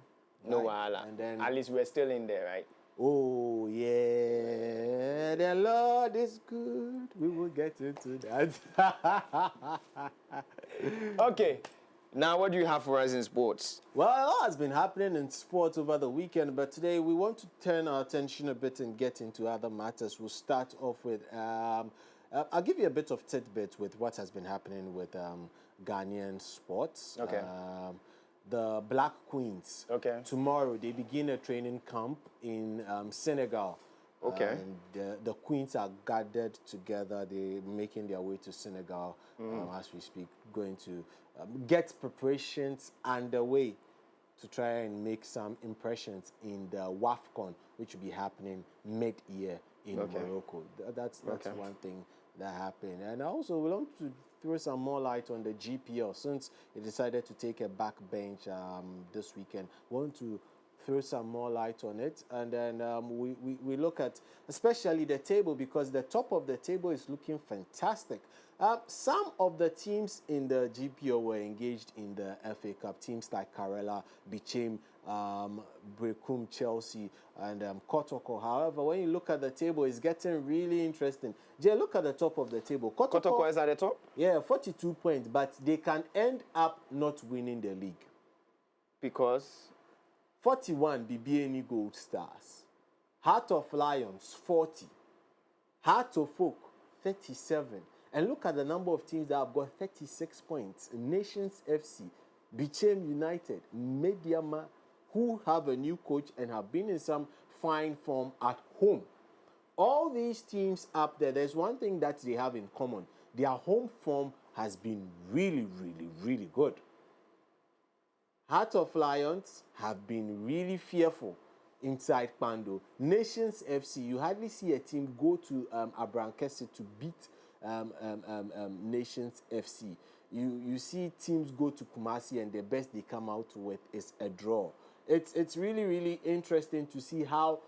No right? wahala. And then At least we're still in there, right? oh yeah, the Lord is good. We will get into that. Okay. Now, what do you have for us in sports? Well, a lot has been happening in sports over the weekend, but today we want to turn our attention a bit and get into other matters. We'll start off with, I'll give you a bit of tidbit with what has been happening with Ghanaian sports. Okay. The Black Queens. Okay. Tomorrow they begin a training camp in Senegal. Okay. And the Queens are gathered together. They're making their way to Senegal as we speak, going to get preparations underway to try and make some impressions in the WAFCON, which will be happening mid-year in Morocco. That's one thing that happened. And also, we want to throw some more light on the GPL since it decided to take a backbench this weekend. We want to throw some more light on it, and then we look at especially the table, because the top of the table is looking fantastic. Some of the teams in the GPO were engaged in the FA Cup. Teams like Karela, Bichim, Brekum, Chelsea, and Kotoko. However, when you look at the table, it's getting really interesting. Jay, look at the top of the table. Kotoko is at the top? Yeah, 42 points, but they can end up not winning the league. Because? 41 BBNE Gold Stars. Heart of Lions, 40. Heart of Folk, 37. And look at the number of teams that have got 36 points. Nations FC, Bichem United, Mediama, who have a new coach and have been in some fine form at home. All these teams up there, there's one thing that they have in common. Their home form has been really, really, really good. Heart of Lions have been really fearful inside Pando. Nations FC, you hardly see a team go to Abrankese to beat Nations FC. You see teams go to Kumasi and the best they come out with is a draw. It's really, really interesting to see how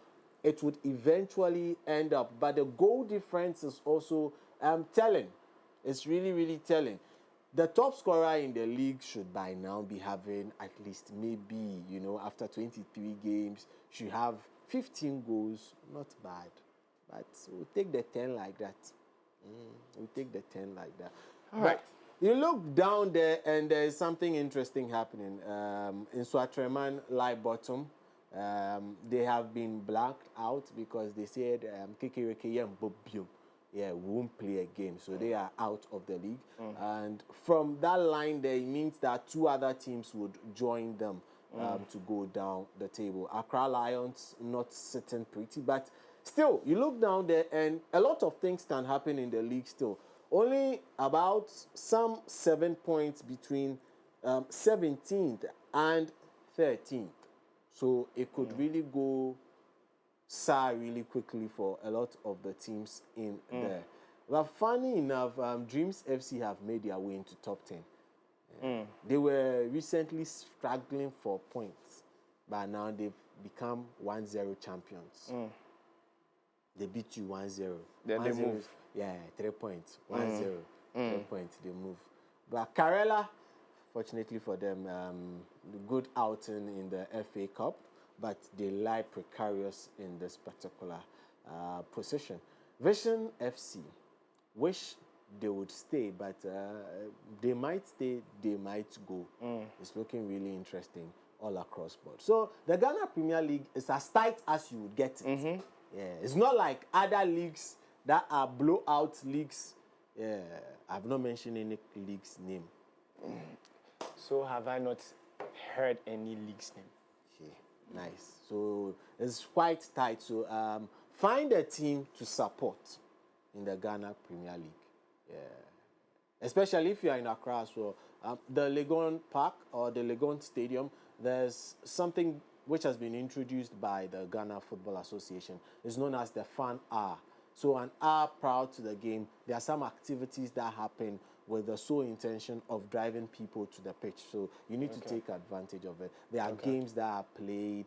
it would eventually end up. But the goal difference is also telling. It's really, really telling. The top scorer in the league should by now be having at least maybe, after 23 games, should have 15 goals. Not bad. But we'll take the 10 like that. We'll take the 10 like that. All right. You look down there and there's something interesting happening. In Swatreman, Light Bottom, they have been blacked out because they said Kekereke and Bobium. Yeah, won't play again. So they are out of the league. And from that line there, it means that two other teams would join them to go down the table. Accra Lions not sitting pretty, but still, you look down there and a lot of things can happen in the league still. Only about some 7 points between 17th and 13th. So it could really go sour really quickly for a lot of the teams in there. But funny enough, Dreams FC have made their way into top 10. They were recently struggling for points, but now they've become 1-0 champions. They beat you 1-0. Then they move. Yeah, 3 points. 1-0. 3 points, they move. But Karela, fortunately for them, good outing in the FA Cup, but they lie precarious in this particular position. Vision FC, wish they would stay, but they might stay, they might go. It's looking really interesting all across board. So the Ghana Premier League is as tight as you would get it. Yeah, it's not like other leagues that are blowout leagues. Yeah, I've not mentioned any league's name. So have I not heard any league's name? Okay, nice. So it's quite tight. So find a team to support in the Ghana Premier League. Yeah, especially if you are in Accra. So the Legon Park or the Legon Stadium, there's something which has been introduced by the Ghana Football Association. It's known as the Fan Hour. So an hour prior to the game, there are some activities that happen with the sole intention of driving people to the pitch. So you need to take advantage of it. There are games that are played,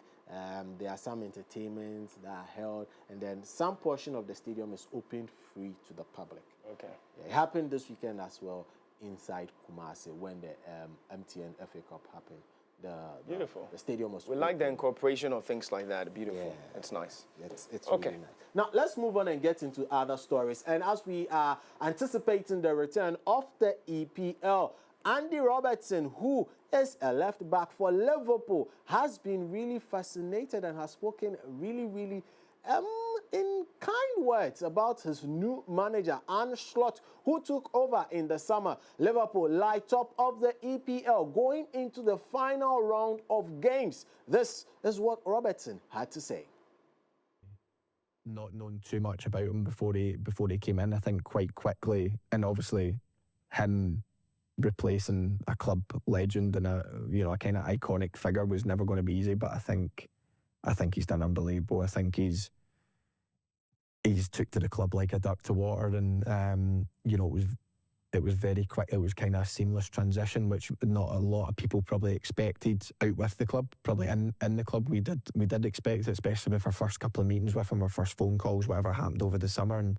There are some entertainments that are held, and then some portion of the stadium is opened free to the public. Okay. Yeah, it happened this weekend as well inside Kumasi when the MTN FA Cup happened. Beautiful. The stadium was We like the incorporation of things like that. Beautiful. Yeah. It's nice. It's okay. Really nice. Now, let's move on and get into other stories. And as we are anticipating the return of the EPL, Andy Robertson, who is a left back for Liverpool, has been really fascinated and has spoken really in kind words about his new manager, Arne Slot, who took over in the summer. Liverpool lie top of the EPL going into the final round of games. This is what Robertson had to say. Not known too much about him before he came in. I think quite quickly, and obviously him replacing a club legend and a kind of iconic figure was never going to be easy. But I think he's done unbelievable. I think he's took to the club like a duck to water, and it was very quick. It was kind of a seamless transition, which not a lot of people probably expected out with the club. Probably in the club, we did expect it, especially with our first couple of meetings with him, our first phone calls, whatever happened over the summer. And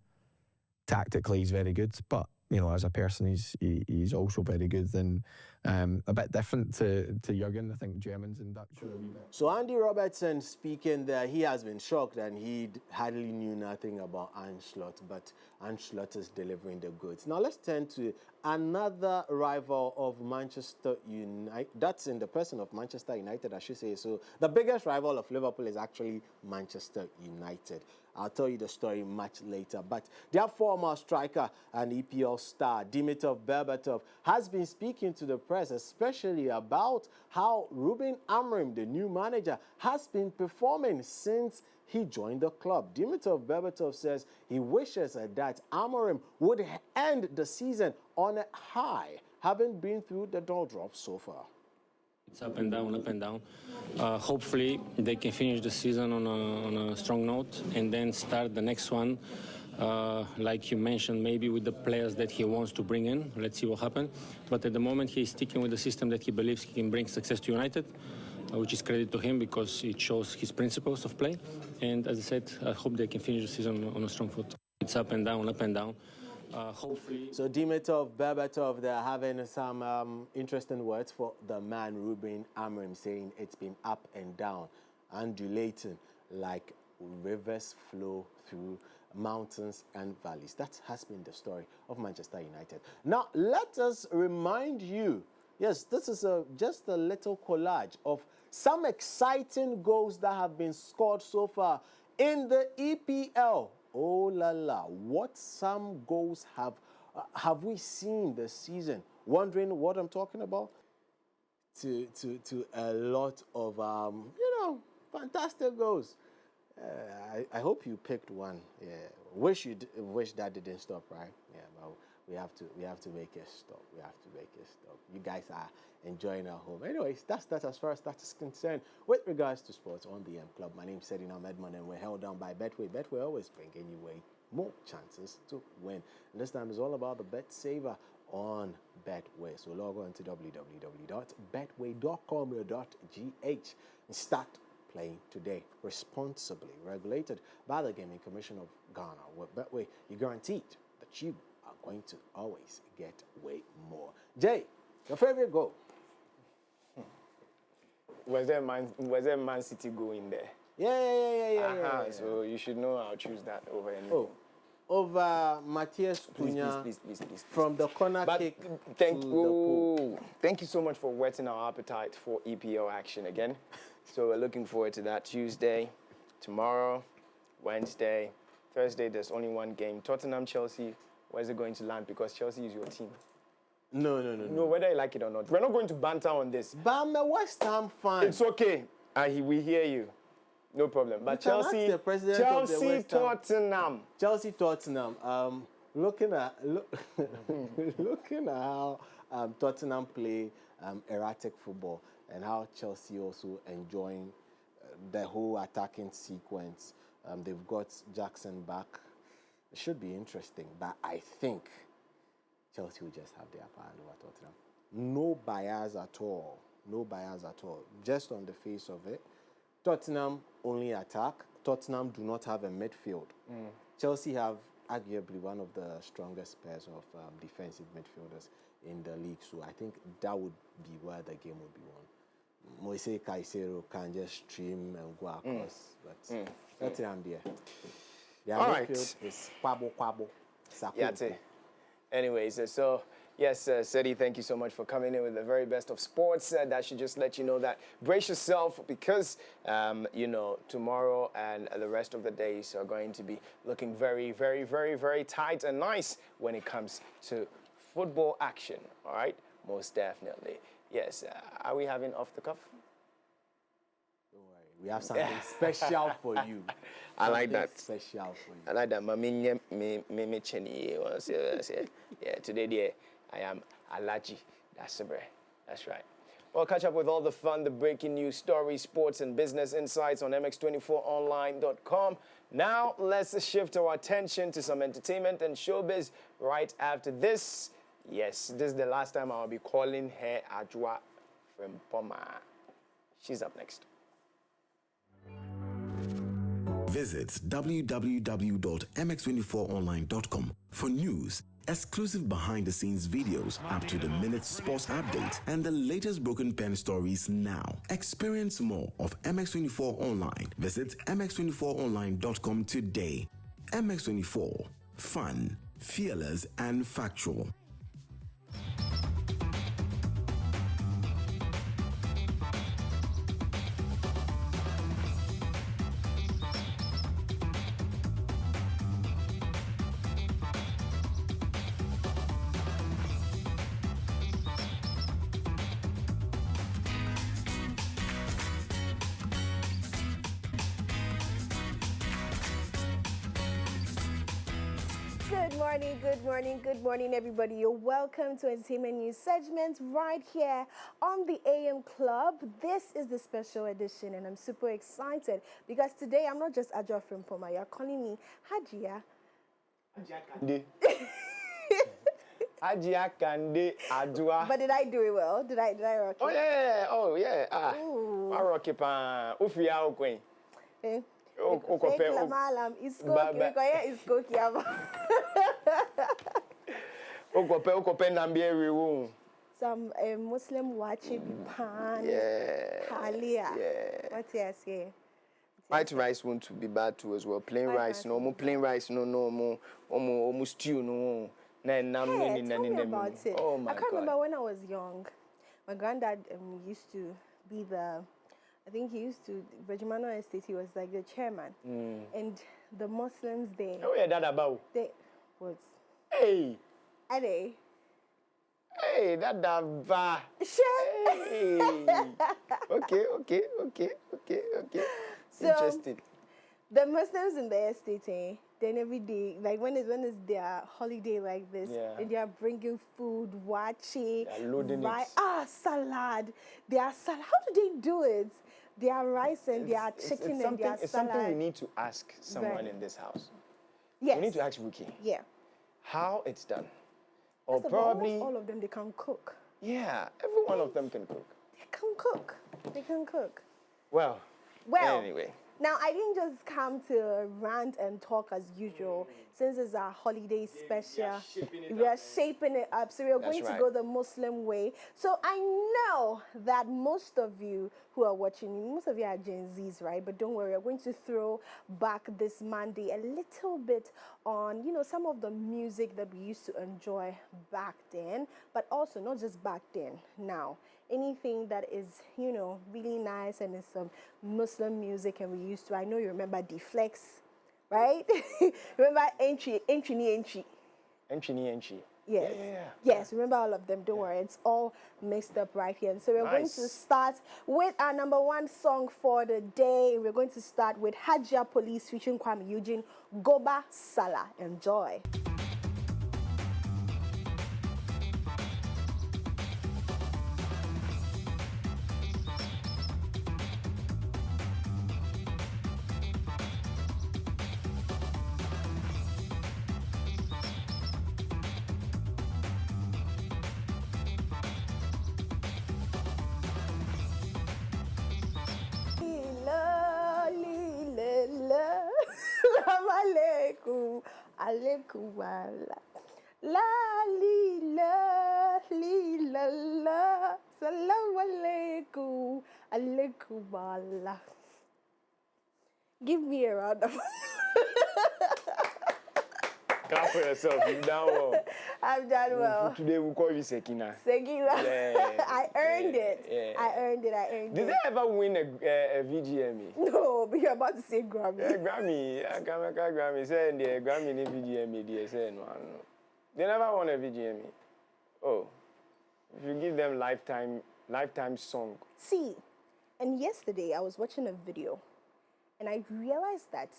tactically, he's very good, but as a person, he's also very good, and a bit different to Jurgen. I think Germans and Dutch are a wee bit. So Andy Robertson speaking there, he has been shocked and he hardly knew nothing about Arne Slot, but Arne Slot is delivering the goods. Now let's turn to another rival of Manchester United. That's in the person of Manchester United, I should say. So the biggest rival of Liverpool is actually Manchester United. I'll tell you the story much later. But their former striker and EPL star, Dimitar Berbatov, has been speaking to the press, especially about how Ruben Amorim, the new manager, has been performing since he joined the club. Dimitar Berbatov says he wishes that Amorim would end the season on a high, having been through the doldrums so far. It's up and down, up and down. Hopefully they can finish the season on a strong note and then start the next one, like you mentioned, maybe with the players that he wants to bring in. Let's see what happens. But at the moment he's sticking with the system that he believes he can bring success to United, which is credit to him because it shows his principles of play. And as I said, I hope they can finish the season on a strong foot. It's up and down, up and down. Hopefully. So Dimitar Berbatov, they're having some interesting words for the man Ruben Amorim, saying it's been up and down, undulating like rivers flow through mountains and valleys. That has been the story of Manchester United. Now let us remind you, yes, this is just a little collage of some exciting goals that have been scored so far in the EPL. Oh la la, what some goals have we seen this season? Wondering what I'm talking about? To a lot of fantastic goals. I hope you picked one. Yeah, wish that didn't stop, right? Yeah, but we have to make it stop. We have to make it stop. You guys are enjoying our home. Anyways, that's as far as that is concerned with regards to sports on the M Club. My name is Ebrahim Gomna, and we're held down by Betway. Betway always bringing you way more chances to win. And this time is all about the Bet Saver on Betway. So log on to www.betway.com.gh and start playing today. Responsibly regulated by the Gaming Commission of Ghana. With Betway, you're guaranteed that you are going to always get way more. Jay, your favorite goal? Was there Man City goal in there? Yeah. So you should know I'll choose that over anything. Over Matthias Cunha from the corner kick to the pole. Thank you so much for whetting our appetite for EPL action again. So we're looking forward to that Tuesday, tomorrow, Wednesday, Thursday. There's only one game. Tottenham, Chelsea. Where's it going to land? Because Chelsea is your team. No, whether you like it or not. We're not going to banter on this. But I'm a West Ham fan. It's okay. We hear you. No problem. But Chelsea, Tottenham. Chelsea, Tottenham. Looking at how Tottenham play erratic football and how Chelsea also enjoying the whole attacking sequence. They've got Jackson back. It should be interesting, but I think Chelsea will just have their upper hand over Tottenham. No bias at all. Just on the face of it, Tottenham only attack. Tottenham do not have a midfield. Chelsea have arguably one of the strongest pairs of defensive midfielders in the league. So I think that would be where the game would be won. Moise Caicedo can just stream and go across. But Tottenham there. Their midfield is Kwabo. Yeah, anyways, so yes, Seti, thank you so much for coming in with the very best of sports. That should just let you know that brace yourself because, you know, tomorrow and the rest of the days are going to be looking very, very, very, very tight and nice when it comes to football action, all right? Most definitely. Yes, are we having off the cuff? Don't worry, we have something special for you. I like that. Special for you. I like that. Yeah, today I am Alaji. That's right. Well, catch up with all the fun, the breaking news, stories, sports, and business insights on mx24online.com. Now, let's shift our attention to some entertainment and showbiz right after this. Yes, this is the last time I'll be calling her Ajwa from Poma. She's up next. Visit www.mx24online.com for news, exclusive behind-the-scenes videos, up-to-the-minute sports updates, and the latest broken pen stories now. Experience more of MX24 Online. Visit mx24online.com today. MX24. Fun, fearless, and factual. Good morning, everybody. You're welcome to Entertainment News segment right here on the AM Club. This is the special edition, and I'm super excited because today I'm not just Ajwa from Poma. You're calling me Hajia. Hajia Kande Ajwa. But did I do it well? Did I rock it? Oh yeah. I rock it. Ufia okwen. Some Muslim watching pan. Halia. What's your say? White rice won't be bad too as well. Plain rice, no more plain rice, no more stew, no. Tell me about it. Oh my I can't God. remember when I was young. My granddad used to be I think he used to, Regimano Estate, he was like the chairman. And the Muslims, Oh yeah, that about. What? Hey. Are they? Hey, that va. Hey. Okay. So, interesting. The Muslims in the estate, then every day, like when is their holiday like this, and they are bringing food, wachi, loading it. Salad. They are salad. How do they do it? They are rice and they are chicken and they are salad. It's something we need to ask someone in this house. Yes. We need to ask Ruki. Yeah. How it's done. Or First of probably all of them, they can cook. Yeah, every one of them can cook. They can cook. Well, anyway. Now, I didn't just come to rant and talk as usual. Since it's our holiday special, we are shaping it up. So we are going to go the Muslim way. So I know that most of you who are watching, most of you are Gen Zs, right? But don't worry, we're going to throw back this Monday a little bit on, some of the music that we used to enjoy back then, but also not just back then, now. Anything that is, really nice and is some Muslim music and we used to, I know you remember Deflex, right? Remember Entry. Yes. Yeah. Yes, remember all of them. Don't worry, it's all mixed up right here. And so we're going to start with our number one song for the day. We're going to start with Hajia Police featuring Kwame Eugene, Goba Sala. Enjoy. Alekubala. La li la salam alaikum alekubala. Give me a round of Clap for yourself. You've done well. I've done well. Today we'll call you Sekina. Sekina. Yeah. I earned it. Yeah. I earned it. Did they ever win a VGME? No, but you're about to say Grammy. Grammy. I can't make a Grammy. Say the Grammy in VGME. They say no. They never won a VGME. Oh, if you give them lifetime song. See, and yesterday I was watching a video, and I realized that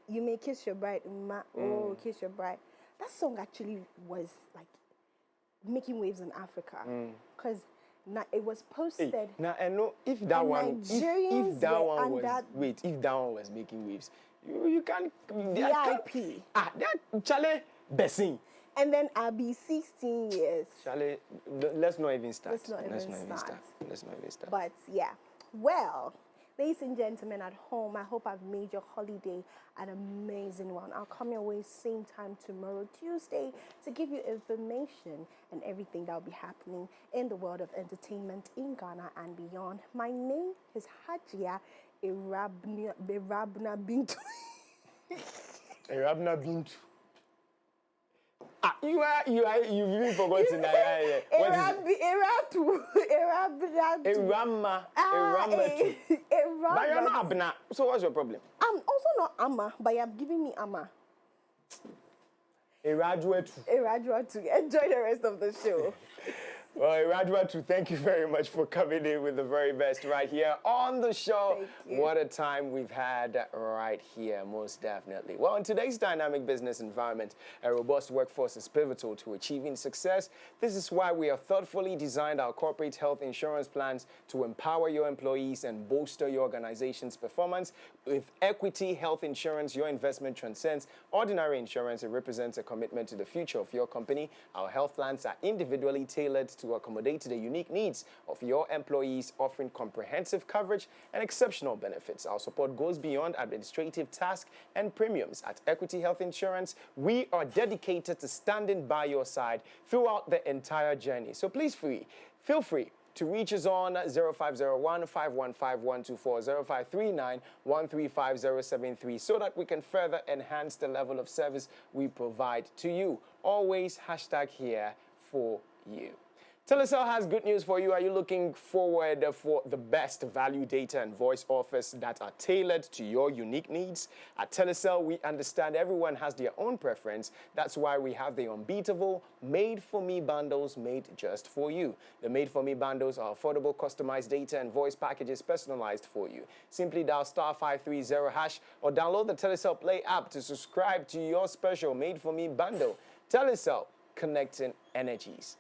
You May Kiss Your Bride, oh, Kiss Your Bride. That song actually was like making waves in Africa because it was posted. Hey, now I know if that one, if that one was making waves, you can VIP. That Charlie Bessing. And then I'll be 16 years. Charlie, let's not even start. Let's not even start. But yeah, well, ladies and gentlemen at home, I hope I've made your holiday an amazing one. I'll come your way same time tomorrow, Tuesday, to give you information and everything that will be happening in the world of entertainment in Ghana and beyond. My name is Hamdiya Yakubu Bintu. Irabna Bintu. You've even forgotten that. But you're not Abna. So what's your problem? I'm also not Amma, but you have given me Amma. Irajwatu. Enjoy the rest of the show. Well, Irajwatu, thank you very much for coming in with the very best right here on the show. What a time we've had right here, most definitely. Well, in today's dynamic business environment, a robust workforce is pivotal to achieving success. This is why we have thoughtfully designed our corporate health insurance plans to empower your employees and bolster your organization's performance. With Equity Health Insurance, your investment transcends ordinary insurance. It represents a commitment to the future of your company. Our health plans are individually tailored to accommodate the unique needs of your employees, offering comprehensive coverage and exceptional benefits. Our support goes beyond administrative tasks and premiums. At Equity Health Insurance, we are dedicated to standing by your side throughout the entire journey. So please feel free to reach us on 0501-515-124, 0539-135073 so that we can further enhance the level of service we provide to you. Always #here for you. Telecel has good news for you. Are you looking forward for the best value data and voice offers that are tailored to your unique needs? At Telecel, we understand everyone has their own preference. That's why we have the unbeatable made-for-me bundles made just for you. The made-for-me bundles are affordable, customized data and voice packages personalized for you. Simply dial *530# or download the Telecel Play app to subscribe to your special made-for-me bundle. Telecel, connecting energies.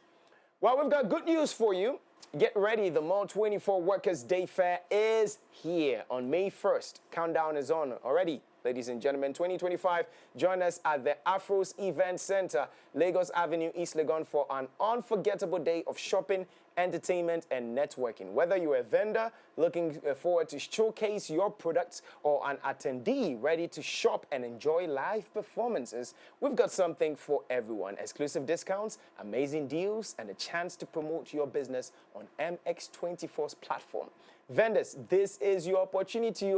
Well, we've got good news for you. Get ready, the Mall 24 Workers' Day Fair is here on May 1st. Countdown is on already. Ladies and gentlemen, 2025, join us at the Afros Event Center, Lagos Avenue, East Legon for an unforgettable day of shopping, entertainment, and networking. Whether you're a vendor looking forward to showcase your products or an attendee ready to shop and enjoy live performances, we've got something for everyone. Exclusive discounts, amazing deals, and a chance to promote your business on MX24's platform. Vendors, this is your opportunity,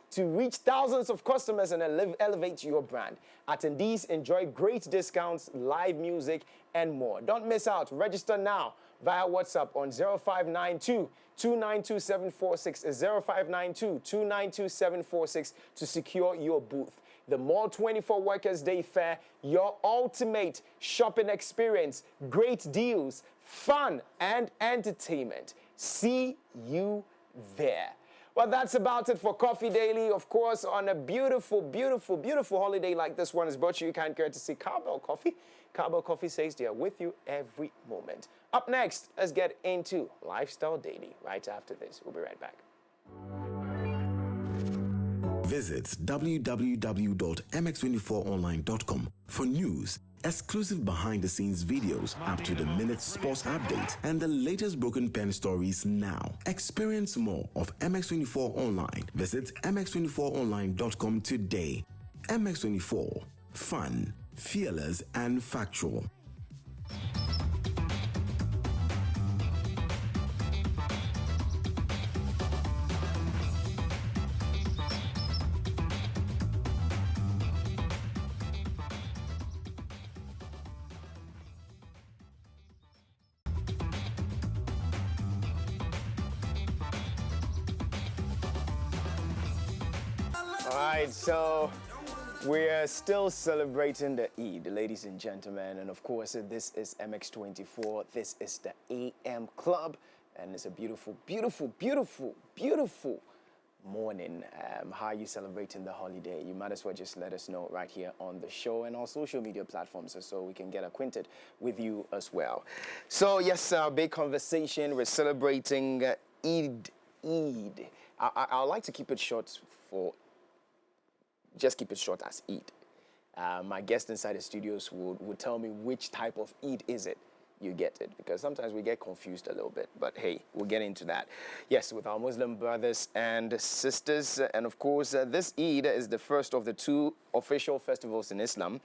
to reach thousands of customers and elevate your brand. Attendees enjoy great discounts, live music, and more. Don't miss out. Register now via WhatsApp on 0592-292-746, 0592-292-746 to secure your booth. The Mall 24 Workers' Day Fair, your ultimate shopping experience, great deals, fun, and entertainment. See you there. Well, that's about it for Coffee Daily. Of course, on a beautiful, beautiful, beautiful holiday like this one is brought to you kind courtesy Cowbell Coffee. Cowbell Coffee says they are with you every moment. Up next, let's get into Lifestyle Daily right after this. We'll be right back. Visit www.mx24online.com for news, exclusive behind-the-scenes videos, up-to-the-minute sports updates, and the latest broken pen stories now. Experience more of MX24 Online. Visit mx24online.com today. MX24, fun, fearless, and factual. All right, so we're still celebrating the Eid, ladies and gentlemen, and of course, this is MX24. This is the AM Club, and it's a beautiful, beautiful, beautiful, beautiful morning. How are you celebrating the holiday? You might as well just let us know right here on the show and our social media platforms so we can get acquainted with you as well. So yes, our big conversation, we're celebrating Eid. I'd like to keep it short just keep it short as Eid. My guest inside the studios would tell me which type of Eid is it. You get it, because sometimes we get confused a little bit, but hey, we'll get into that. Yes, with our Muslim brothers and sisters, and of course, this Eid is the first of the two official festivals in Islam.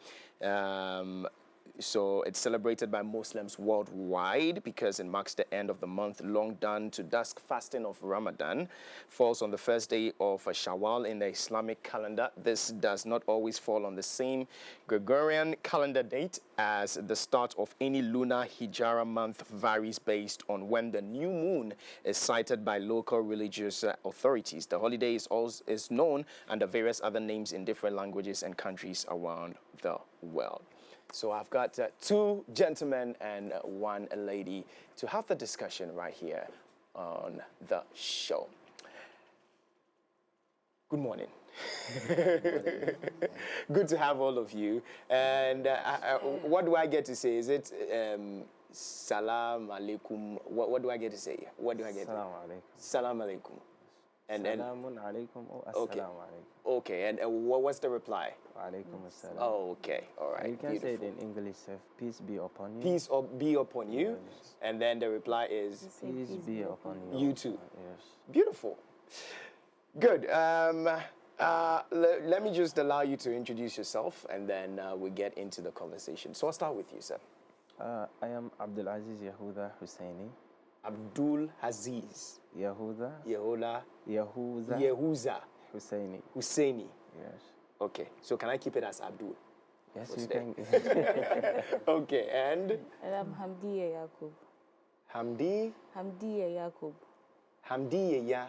So it's celebrated by Muslims worldwide because it marks the end of the month-long dawn to dusk fasting of Ramadan. Falls on the first day of Shawwal in the Islamic calendar. This does not always fall on the same Gregorian calendar date as the start of any lunar Hijra month varies based on when the new moon is sighted by local religious authorities. The holiday is known under various other names in different languages and countries around the world. So I've got two gentlemen and one lady to have the discussion right here on the show. Good morning. Good to have all of you. And what do I get to say? Is it salam alaikum? What do I get to say? What do I get? Salam alaikum. Salam alaikum. And Salamun alaikum or okay. assalamu alaikum. Okay, and what's the reply? Alaikum assalam. Oh, okay, all right. You can beautiful. say it in English, peace be upon you. Peace be upon you. Yes. And then the reply is? Peace be upon you. You too. Yes. Beautiful. Good. Let me just allow you to introduce yourself, and then we get into the conversation. So I'll start with you, sir. I am Abdulaziz Yahuza Hussaini. Abdulaziz Yahuza Hussaini. Hussaini. Yes. Okay. So can I keep it as Abdul? Yes, you can. Okay. And I'm Hamdiya Yakubu. Hamdiya Yakubu. Hamdiya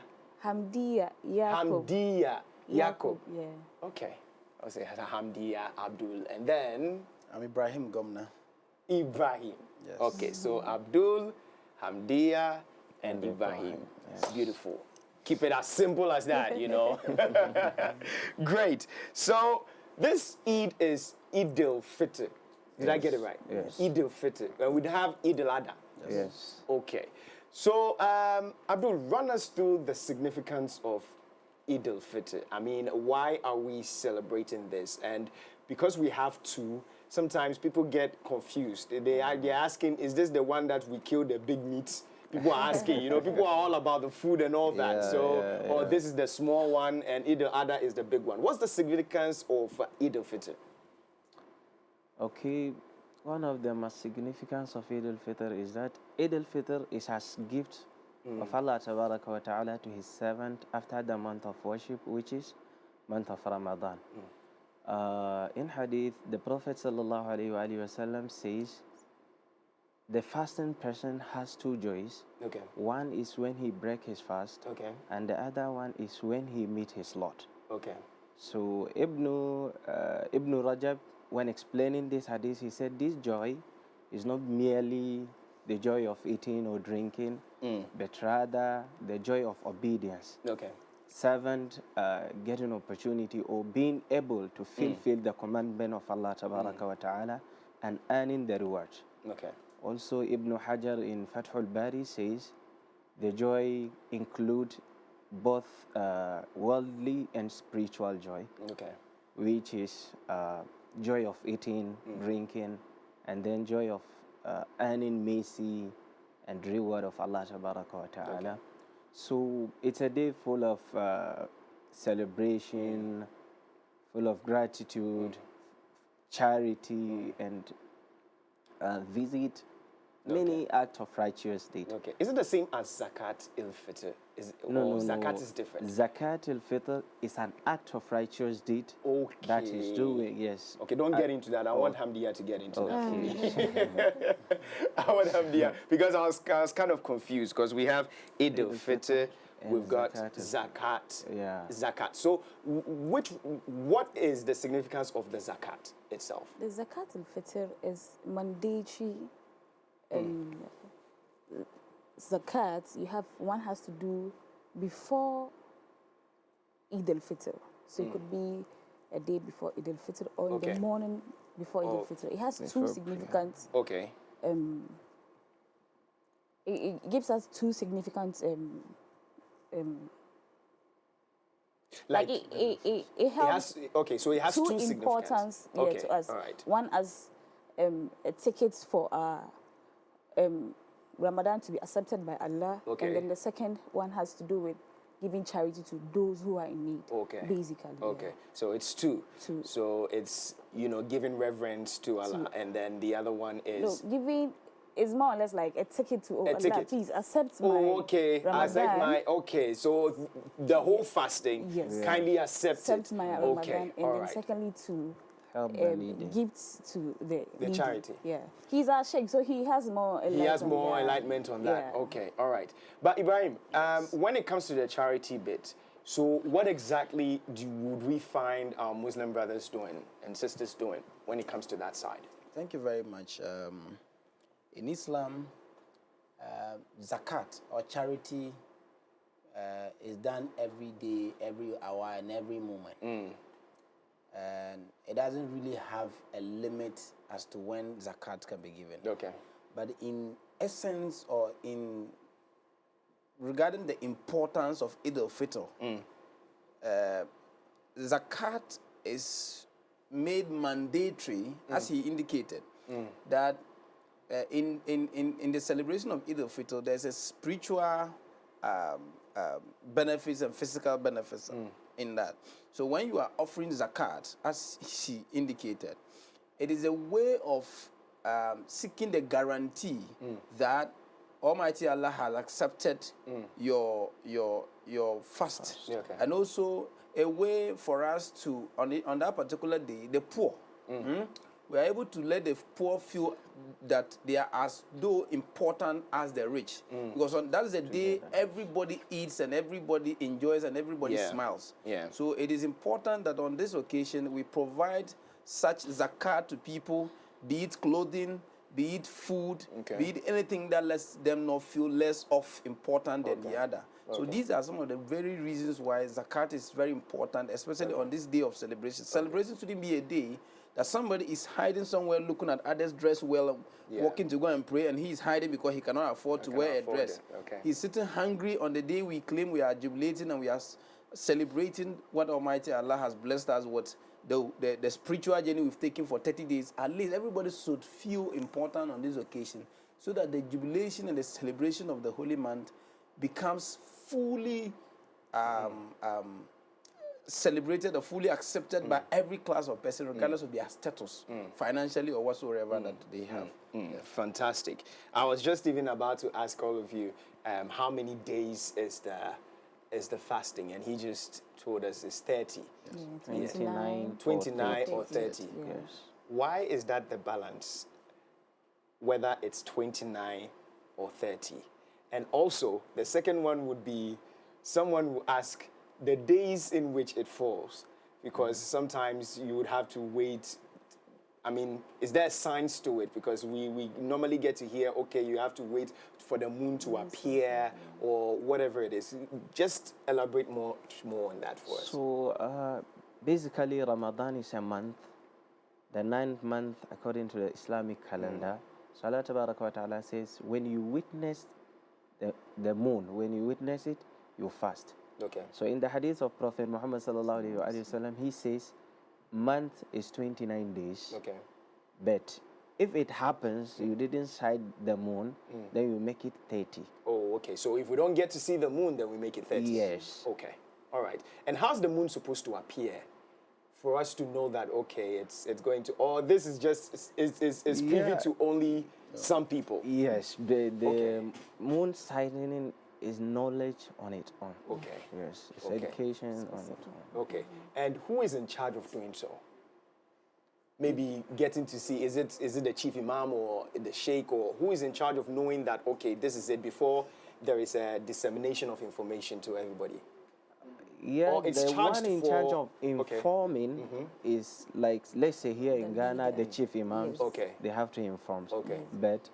Yakubu. Yeah. Okay. I'll say Hamdiya Abdul, and then I'm Ibrahim Gomna. Ibrahim. Yes. Okay. So Abdul, Hamdiya, and Ibrahim. Yes. Beautiful. Keep it as simple as that, you know. Great. So this Eid is Eid-Al Fitr. Did I get it right? Yes. Eid-Al Fitr. And we'd have Eid-Al Adha. Yes. Okay. So Abdul, run us through the significance of Eid-Al Fitr. I mean, why are we celebrating this? And because we have two, sometimes people get confused. They're asking, is this the one that we kill the big meats? People are asking, you know, people are all about the food and all that. Or this is the small one and Eid al-Adha is the big one. What's the significance of Eid al-Fitr? Okay, one of the most significance of Eid al-Fitr is that Eid al-Fitr is as gift of Allah Tabaraka wa Ta'ala to his servant after the month of worship, which is month of Ramadan. In hadith, the Prophet sallallahu alaihi wasallam says, the fasting person has two joys. Okay. One is when he breaks his fast. Okay. And the other one is when he meets his Lord. Okay. So Ibn Rajab, when explaining this hadith, he said this joy is not merely the joy of eating or drinking, but rather the joy of obedience. Okay. Servant getting opportunity or being able to fulfill the commandment of Allah Tabaraka wa Ta'ala and earning the reward. Okay. Also, Ibn Hajar in Fathul Bari says the joy include both worldly and spiritual joy, which is joy of eating, drinking, and then joy of earning mercy and reward of Allah Tabaraka wa Ta'ala. So it's a day full of celebration, full of gratitude, charity, and visit many acts of righteous deed. Okay. Is it the same as Zakat al-Fitr? No. Zakat is different? Zakat al-Fitr is an act of righteous deed that is doing, yes. Okay, don't get into that. I want Hamdiya to get into that for me. Okay. I want Hamdiya, because I was kind of confused, because we have Eid-Al Fitr, we've got Zakat. Yeah. Zakat. So, what is the significance of the Zakat itself? The Zakat al-Fitr is mandatory. Zakat, one has to do before Eid al-Fitr. So it could be a day before Eid al-Fitr or in the morning before Eid al-Fitr. It has two significant. Okay. It gives us two significant. Like it helps. So it has two importance to us. All right. One as a ticket for our Ramadan to be accepted by Allah, and then the second one has to do with giving charity to those who are in need. Basically. Okay. So it's two. So it's giving reverence to Allah, and then the other one is giving. Is more or less like a ticket to Allah. Ticket. Please accept my Ramadan. Accept my So the whole fasting, kindly accept my Ramadan, and then secondly to gifts to the needy. charity. Yeah, he's our sheikh, so he has more. Enlightenment on that. Yeah. Okay, all right. But Ibrahim, when it comes to the charity bit, so what exactly would we find our Muslim brothers doing and sisters doing when it comes to that side? Thank you very much. In Islam, zakat or charity is done every day, every hour, and every moment. And it doesn't really have a limit as to when zakat can be given. Okay. But in essence, or regarding the importance of Eid al Fitr, zakat is made mandatory, as he indicated, that in the celebration of Eid al Fitr, there's a spiritual benefits and physical benefits in that. So when you are offering zakat, as he indicated, it is a way of seeking the guarantee that Almighty Allah has accepted your fast, and also a way for us to on that particular day, the poor. We are able to let the poor feel that they are as though important as the rich. Because that is the day everybody eats and everybody enjoys and everybody smiles. So it is important that on this occasion we provide such zakat to people, be it clothing, be it food, be it anything that lets them not feel less of important than the other. So these are some of the very reasons why zakat is very important, especially on this day of celebration. Celebration shouldn't be a day that somebody is hiding somewhere looking at others dressed well, walking to go and pray, and he is hiding because he cannot afford to wear a dress. He's sitting hungry on the day we claim we are jubilating and we are celebrating what Almighty Allah has blessed us with, the spiritual journey we've taken for 30 days. At least everybody should feel important on this occasion, so that the jubilation and the celebration of the holy month becomes fully celebrated or fully accepted by every class of person, regardless of their status, financially or whatsoever that they have. Fantastic. I was just even about to ask all of you, how many days is the fasting, and he just told us it's 30. 29 or 30. Yes. Why is that the balance, whether it's 29 or 30? And also, the second one would be, someone will ask the days in which it falls, because sometimes you would have to wait. I mean, is there signs to it? Because we normally get to hear, okay, you have to wait for the moon to appear or whatever it is. Just elaborate more on that for us. So basically, Ramadan is a month, the 9th month according to the Islamic calendar. So Allah Tabaraka wa Ta'ala says, when you witness the moon, when you witness it, you fast. Okay. So in the hadith of Prophet Muhammad sallallahu alaihi wasallam, he says, month is 29 days. Okay. But if it happens you didn't sight the moon, then you make it 30. Oh, okay. So if we don't get to see the moon, then we make it 30. Yes. Okay. All right. And how's the moon supposed to appear for us to know that, okay, it's going to, or this is just, is privy to only some people? Yes, the moon sighting is knowledge on its own. Okay. Yes, it's education on its own. Okay. And who is in charge of doing so? Maybe getting to see, is it the chief imam or the sheikh, or who is in charge of knowing that, okay, this is it, before there is a dissemination of information to everybody? Yeah, the one in charge of informing is, like, let's say here in Ghana, the chief imams. Okay. They have to inform. Okay. But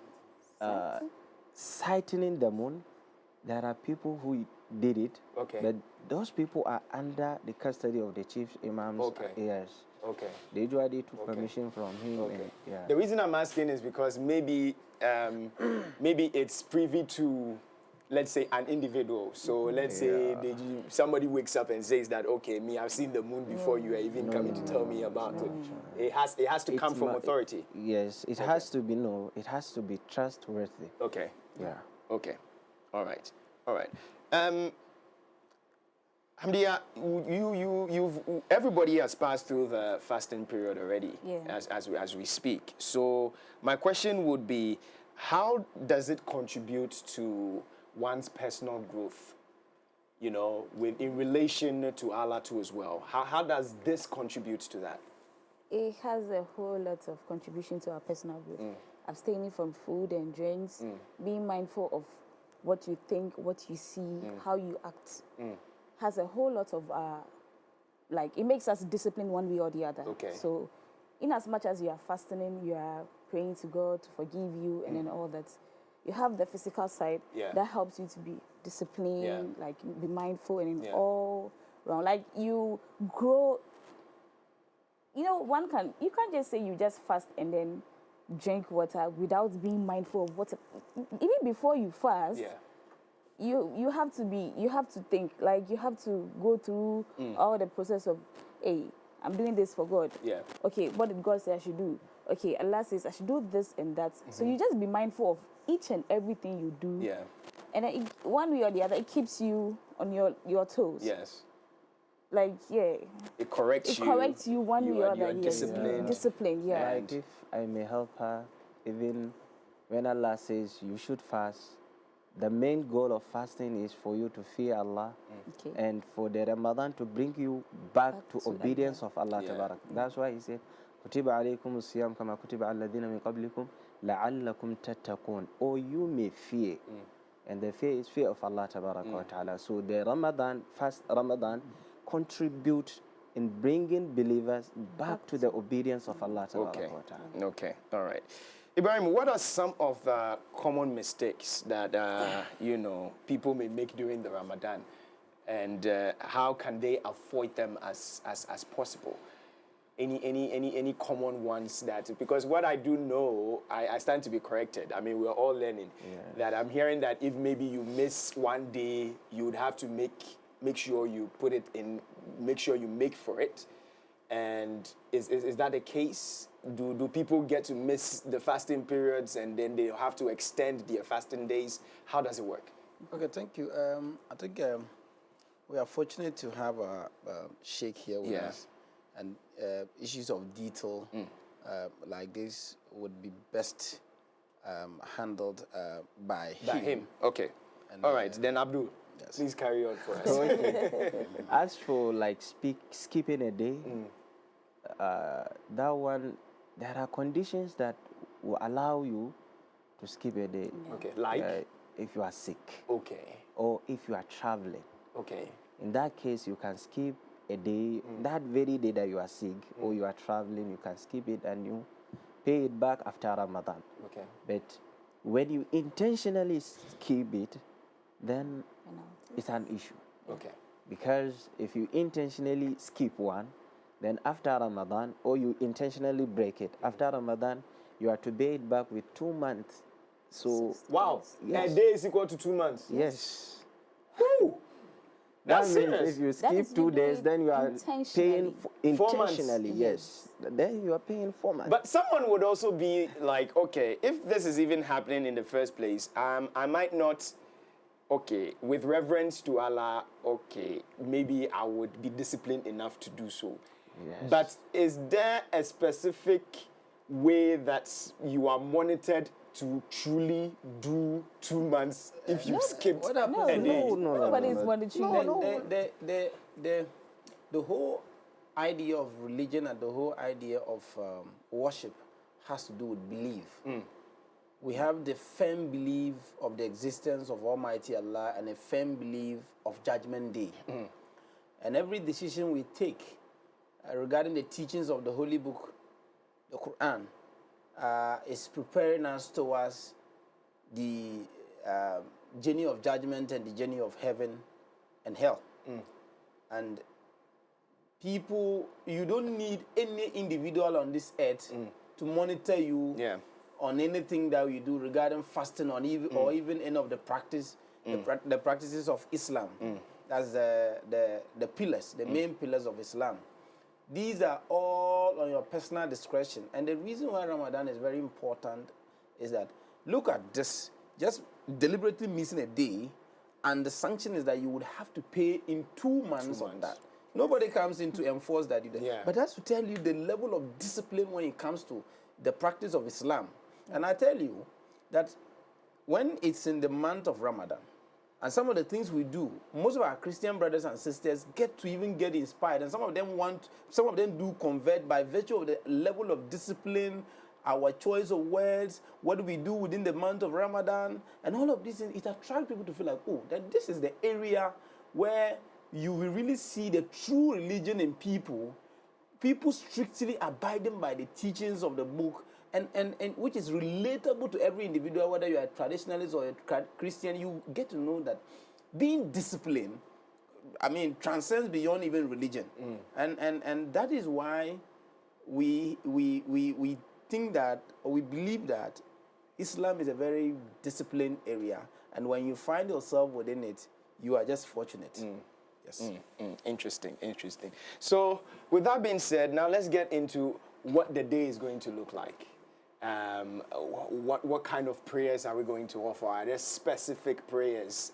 sighting the moon, there are people who did it. Okay. But those people are under the custody of the chief imams. Okay. Yes. Okay. They usually took permission from him. Okay. And, yeah. The reason I'm asking is because maybe maybe it's privy to, let's say, an individual. So let's say somebody wakes up and says that, okay, me, I've seen the moon before you are even coming to tell me about it. It has to come from authority. Yes, it has to be it has to be trustworthy. Okay. Yeah. Okay. All right. All right. Hamdiya, everybody has passed through the fasting period already, as we speak. So my question would be, how does it contribute to one's personal growth? You know, in relation to Allah too as well. How does this contribute to that? It has a whole lot of contribution to our personal growth. Abstaining from food and drinks, being mindful of what you think, what you see, how you act. Has a whole lot of, like, it makes us disciplined one way or the other. Okay. So, in as much as you are fasting, you are praying to God to forgive you and then all that, you have the physical side that helps you to be disciplined, like, be mindful and in all round. Like, you grow, you know, you can't just say you just fast and then drink water without being mindful of what, even before you fast, you have to think, like, you have to go through all the process of, hey, I'm doing this for God. Yeah. Okay, what did God say I should do? Okay, Allah says I should do this and that. So you just be mindful of each and everything you do. Yeah. And one way or the other, it keeps you on your toes. Yes. Like, it corrects you. It corrects you one way or the other. Disciplined. Disciplined, yeah. Like, if I may help her, even when Allah says you should fast, the main goal of fasting is for you to fear Allah and for the Ramadan to bring you back to obedience of Allah. That's why he said, كُتِبَ عَلَيْكُمُ الصِّيَامُ كَمَا كُتِبَ عَلَى الَّذِينَ مِنْ قَبْلِكُمْ لَعَلَّكُمْ تَتَّقُونَ. Or you may fear. And the fear is fear of Allah wa ta'ala. So the Ramadan contribute in bringing believers back to the obedience of Allah wa ta'ala. Okay. All right. Ibrahim, what are some of the common mistakes that people may make during the Ramadan, and how can they avoid them as possible? Any common ones that, because what I do know, I stand to be corrected. I mean, we're all learning that. I'm hearing that if maybe you miss one day, you would have to make sure you put it in, make sure you make for it. And is that the case? Do people get to miss the fasting periods and then they have to extend their fasting days? How does it work? Okay, thank you. I think we are fortunate to have a sheikh here with us, and issues of detail like this would be best handled by him. Okay. And, all right, then Abdul, please carry on for us. Okay. As for like skipping a day, that one, there are conditions that will allow you to skip a day. Okay, like? If you are sick. Okay. Or if you are traveling. Okay. In that case, you can skip a day, that very day that you are sick or you are traveling, you can skip it and you pay it back after Ramadan. Okay. But when you intentionally skip it, then it's an issue. Okay. Because if you intentionally skip one, then after Ramadan, or you intentionally break it, after Ramadan, you are to pay it back with 2 months. So wow, yes. A day is equal to 2 months. Yes. Woo! That's that means serious. if you skip 2 days, then you are paying intentionally. Yes. Then you are paying 4 months. But someone would also be like, okay, if this is even happening in the first place, I might not. Okay, with reverence to Allah, okay, maybe I would be disciplined enough to do so. Yes. But is there a specific way that you are monitored to truly do 2 months if you skipped What happens? a day? Nobody's monitoring. The whole idea of religion and the whole idea of worship has to do with belief. We have the firm belief of the existence of Almighty Allah and a firm belief of Judgment Day. And every decision we take regarding the teachings of the Holy Book, the Quran, is preparing us towards the journey of judgment and the journey of heaven and hell. And people, you don't need any individual on this earth to monitor you on anything that you do regarding fasting or even any of the practice, the practices of Islam. That's the pillars, the main pillars of Islam. These are all on your personal discretion. And the reason why Ramadan is very important is that, look at this, just deliberately missing a day, and the sanction is that you would have to pay in 2 months on that. Nobody comes in to enforce that. But that's to tell you the level of discipline when it comes to the practice of Islam. And I tell you that when it's in the month of Ramadan, and some of the things we do, most of our Christian brothers and sisters get inspired, and some of them do convert by virtue of the level of discipline, our choice of words, what do we do within the month of Ramadan, and all of these things. It attracts people to feel like, oh, that this is the area where you will really see the true religion in people strictly abiding by the teachings of the book, and which is relatable to every individual, whether you are a traditionalist or a Christian. You get to know that being disciplined, transcends beyond even religion. And that is why we think that, or we believe that Islam is a very disciplined area, and when you find yourself within it, you are just fortunate. Yes. Interesting. So with that being said, now let's get into what the day is going to look like. What kind of prayers are we going to offer? Are there specific prayers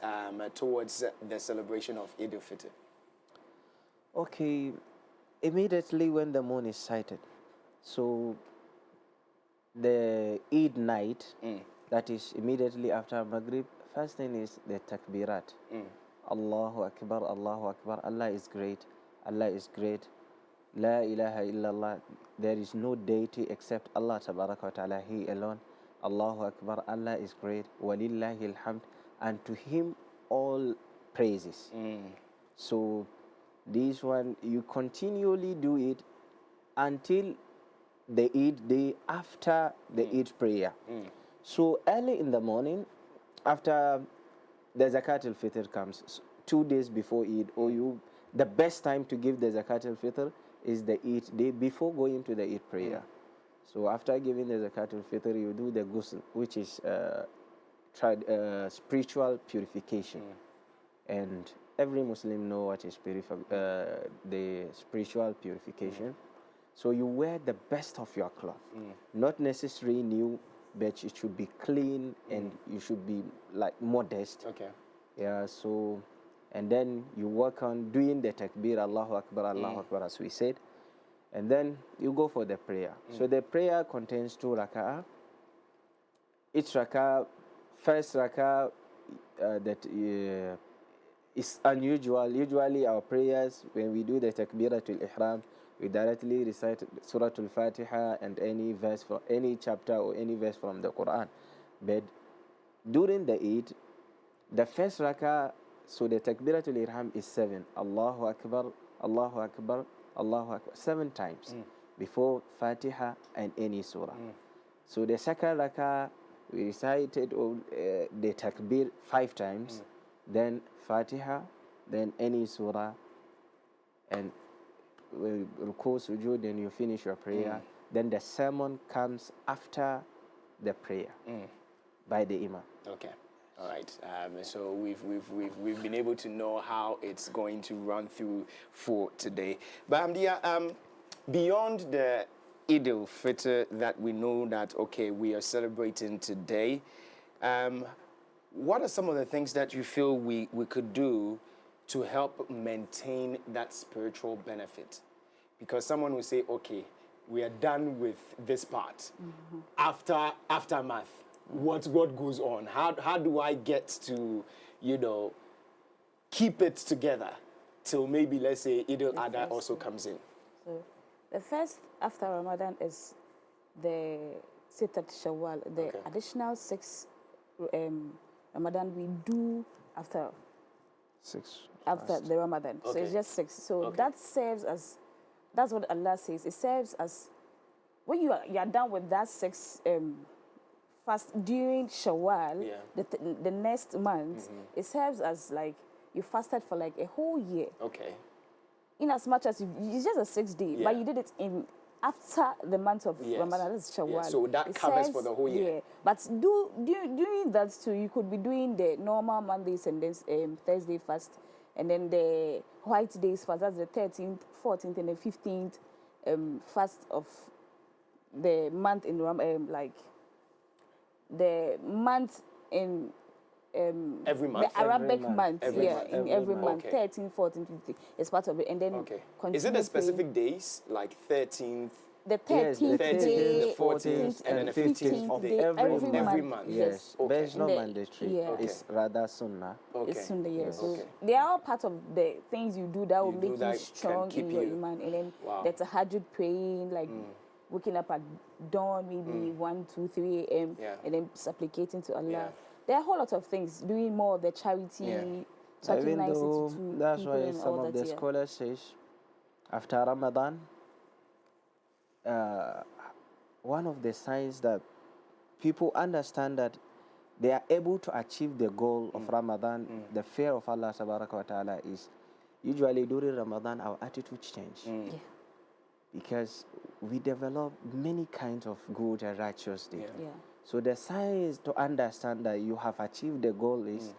towards the celebration of Eid-Al Fitr? Okay, immediately when the moon is sighted, so the Eid night, that is immediately after Maghrib, first thing is the takbirat. Allahu Akbar, Allahu Akbar, Allah is great, Allah is great. La ilaha illallah, there is no deity except Allah tabaraka wa ta'ala, He alone. Allahu Akbar, Allah is great. Walillahi alhamd, and to Him all praises. So this one, you continually do it until the Eid day after the Eid prayer. So early in the morning, after the Zakat al-Fitr comes, 2 days before Eid, the best time to give the Zakat al-Fitr is the Eid day before going to the Eid prayer. So after giving the Zakat al-Fitr, you do the ghusl, which is spiritual purification. And every Muslim know what is the spiritual purification. So you wear the best of your cloth, not necessarily new, but it should be clean and you should be like modest. Okay. Yeah, so, and then you work on doing the takbir, Allahu Akbar, Allahu Akbar, as we said. And then you go for the prayer. So the prayer contains 2 rak'ah. Each rak'ah, first rak'ah that is unusual. Usually our prayers, when we do the takbiratul ihram, we directly recite Surah Al-Fatiha and any verse from any chapter or any verse from the Quran. But during the Eid, the first rak'ah, so the Takbiratul Ihram is 7. Allahu Akbar, Allahu Akbar, Allahu Akbar, 7 times before Fatiha and any surah. So the second rak'ah, we recited the Takbir 5 times, then Fatiha, then any surah, and ruku, sujood, then you finish your prayer. Then the sermon comes after the prayer by the imam. Okay. All right. So we've been able to know how it's going to run through for today. But Hamdiya, beyond the Eid-Al Fitr that we know that, okay, we are celebrating today, what are some of the things that you feel we could do to help maintain that spiritual benefit? Because someone will say, okay, we are done with this part. Aftermath, what goes on? How do I get to, keep it together till maybe, let's say, Eid-Al Adha also comes in? So the first after Ramadan is the Sittat Shawwal, the additional 6 Ramadan we do after 6 after the Ramadan. So it's just 6. So that serves as, that's what Allah says. It serves as, when you are done with that 6 fast during Shawwal, the next month, it serves as like you fasted for like a whole year. Okay. In as much as it's just a 6 day, but you did it in after the month of Ramadan, that's Shawwal. Yeah, so that covers for the whole year. Yeah, but during that too, you could be doing the normal Mondays and then Thursday fast, and then the white days fast. That's the 13th, 14th, and the 15th fast of the month in like the month in every month. The Arabic month, every month. Okay. 13, 14, 15 is part of it, and then Is it the specific days, like 13th? The 13th day, the 14th, and then the 15th of day every month. Yes, but it's not mandatory. Yeah. It's rather sunnah. It's Sunnah, yeah. So they are all part of the things you do that will make you strong in your iman. And then there's a tahajjud praying, like waking up at dawn, maybe 1, 2, 3 a.m. And then supplicating to Allah. There are a whole lot of things, doing more of the charity, talking Even nicely though to that's people why and some all of that, the scholars say, after Ramadan, one of the signs that people understand that they are able to achieve the goal of Ramadan, the fear of Allah subhanahu wa ta'ala, is usually during Ramadan our attitudes change. Because we develop many kinds of good and righteous deeds. So the signs to understand that you have achieved the goal is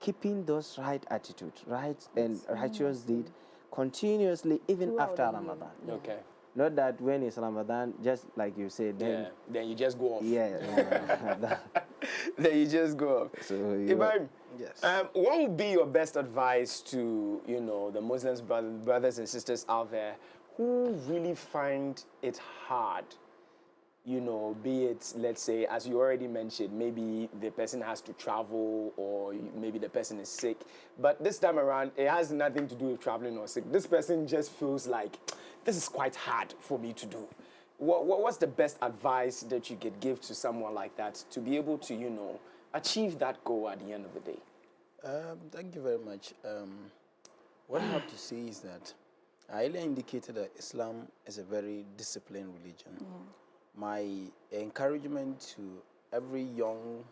keeping those right attitudes, right and righteous deeds continuously even after Ramadan. Okay. Not that when it's Ramadan, just like you said, then you just go off. Yeah. Then you just go off. So Ibrahim, yes. What would be your best advice to the Muslims brothers and sisters out there who really find it hard? Be it, let's say, as you already mentioned, maybe the person has to travel or maybe the person is sick. But this time around, it has nothing to do with traveling or sick. This person just feels like, this is quite hard for me to do. What's the best advice that you could give to someone like that to be able to, achieve that goal at the end of the day? Thank you very much. What I have to say is that I earlier indicated that Islam is a very disciplined religion. My encouragement to every young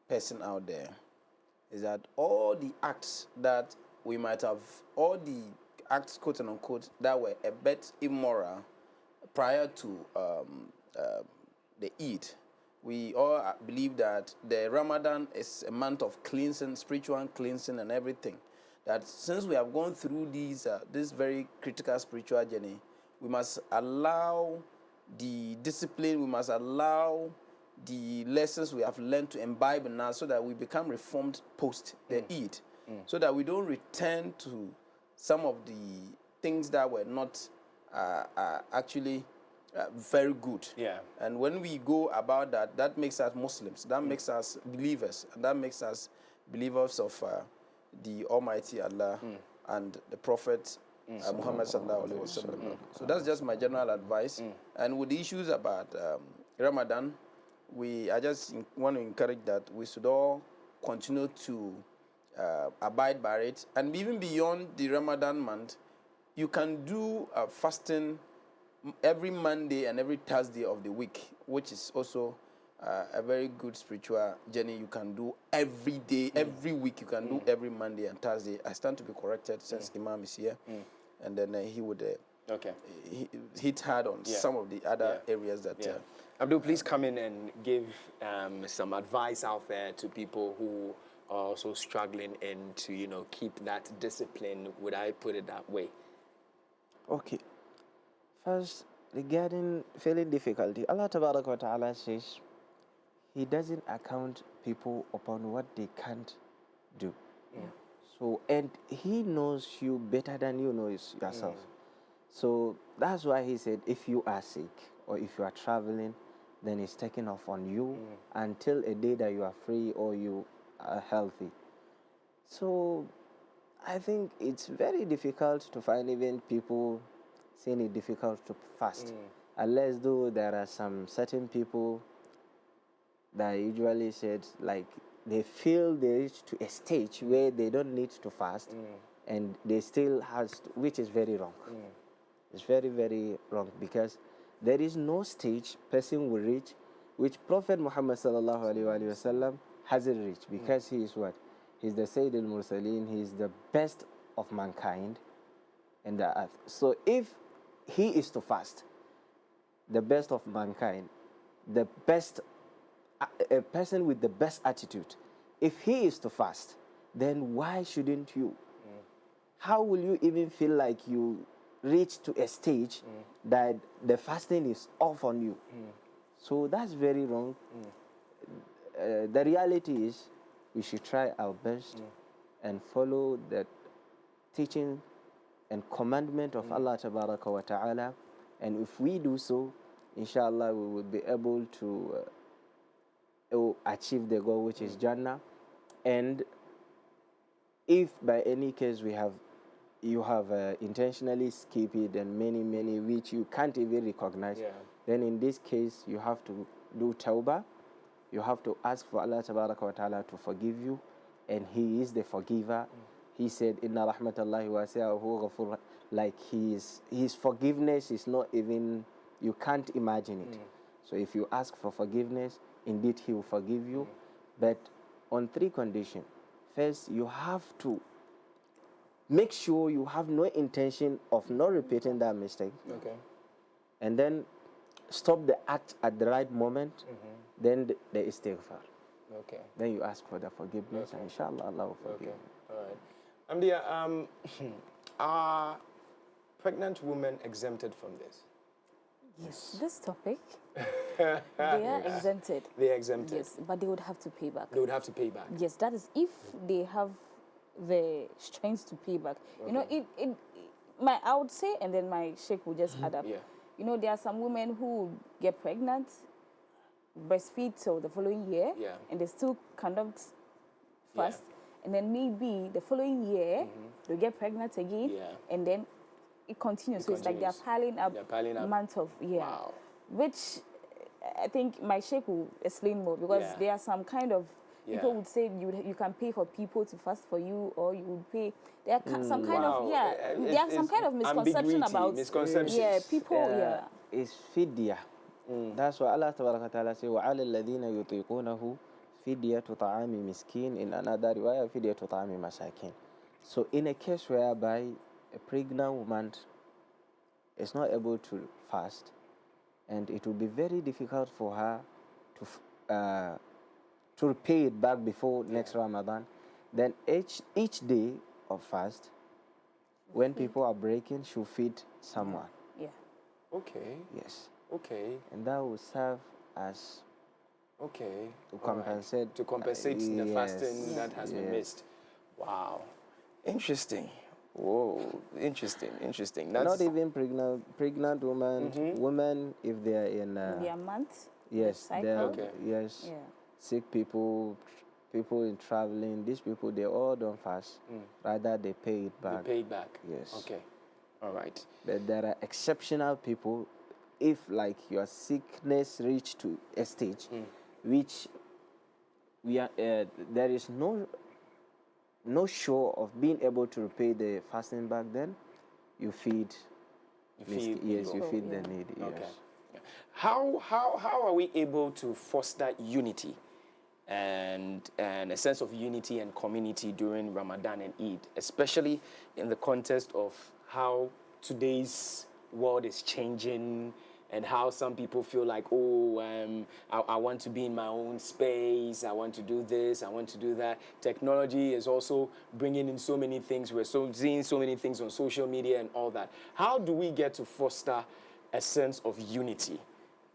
person out there is that all the acts that we might have, all the acts, quote and unquote, that were a bit immoral prior to the Eid, we all believe that the Ramadan is a month of cleansing, spiritual cleansing and everything. That since we have gone through this very critical spiritual journey, we must allow the discipline, we must allow the lessons we have learned to imbibe now so that we become reformed post the Eid. So that we don't return to some of the things that were not actually very good. And when we go about that, that makes us Muslims, that makes us believers, and that makes us believers of the Almighty Allah and the Prophet Muhammad sallallahu alaihi wasallam. So that's just my general advice. And with the issues about Ramadan, I just want to encourage that we should all continue to abide by it. And even beyond the Ramadan month, you can do fasting every Monday and every Thursday of the week, which is also a very good spiritual journey you can do every day, every week. You can do every Monday and Thursday. I stand to be corrected since Imam is here. And then he would hit hard on some of the other areas that... Abdul, please come in and give some advice out there to people who are also struggling and to, keep that discipline. Would I put it that way? Okay. First, regarding feeling difficulty, Allah Tabaraka wa Ta'ala says He doesn't account people upon what they can't do. So, and He knows you better than you know yourself. So that's why he said, if you are sick or if you are traveling, then it's taken off on you until a day that you are free or you are healthy. So I think it's very difficult to find even people saying it difficult to fast, unless though there are some certain people that usually said like they feel they reach to a stage where they don't need to fast and they still has to, which is very wrong. It's very, very wrong, because there is no stage person will reach which Prophet Muhammad sallallahu alaihi wasallam hasn't reached, because he is what? He's the Sayyid al-Mursaleen, he is the best of mankind in the earth. So if he is to fast, the best of mankind, the best, a person with the best attitude, if he is to fast, then why shouldn't you? How will you even feel like you reach to a stage that the fasting is off on you? So that's very wrong. The reality is we should try our best and follow the teaching and commandment of Allah Tabaraka wa Ta'ala, and if we do so, inshallah we will be able to achieve the goal, which is Jannah. And if by any case you have intentionally skipped it and many which you can't even recognize, then in this case you have to do tawbah. You have to ask for Allah Tabaraka wa Ta'ala to forgive you, and He is the forgiver. He said, Inna rahmatallahi wasi'ahu ghafur. Like his forgiveness is not even, you can't imagine it. So if you ask for forgiveness, indeed He will forgive you, but on 3 conditions. First, you have to make sure you have no intention of not repeating that mistake. Okay. And then stop the act at the right moment. Then the istighfar. Okay. Then you ask for the forgiveness, and inshallah Allah will forgive you. All right. Hamdiya, are pregnant women exempted from this? Yes, this topic, they are exempted. They are exempted. Yes, but they would have to pay back. They would have to pay back. Yes, that is if they have the strength to pay back. You know, I would say, and then my sheikh will just add up. Yeah. You know, there are some women who get pregnant, breastfeed till the following year, and they still conduct fast, and then maybe the following year they'll get pregnant again, and then it continues. So it's like they're piling up months of which I think my sheikh will explain more, because there are some kind of people would say you can pay for people to fast for you, or you would pay. There are some kind of there are some kind of misconception about people. It's fidya. That's why Allah Ta'ala says, وَعَلَى الَّذِينَ يُطِيقُونَهُ فِدْيَةُ طَعَامِ مِسْكِينٍ. In another riwayah, فِدْيَةُ طَعَامِ مَسَاكِينٍ. So in a case whereby a pregnant woman is not able to fast, and it will be very difficult for her to repay it back before next Ramadan, then each day of fast, when people are breaking, she'll feed someone. Okay. Yes. Okay. And that will serve as to compensate the fasting that has been missed. Wow. Interesting. Whoa. Interesting. That's not even pregnant women. Women, if they are in their month. Yes. Yes. Sick people, people in traveling. These people, they all don't fast. Rather, they pay it back. They pay it back. Yes. Okay. All right. But there are exceptional people. If like your sickness reach to a stage which there is no show of being able to repay the fasting back, then you feed. You feed the needy. Okay. Yes. How are we able to foster unity and a sense of unity and community during Ramadan and Eid, especially in the context of how today's world is changing, and how some people feel like, I want to be in my own space, I want to do this, I want to do that. Technology is also bringing in so many things. We're seeing so many things on social media and all that. How do we get to foster a sense of unity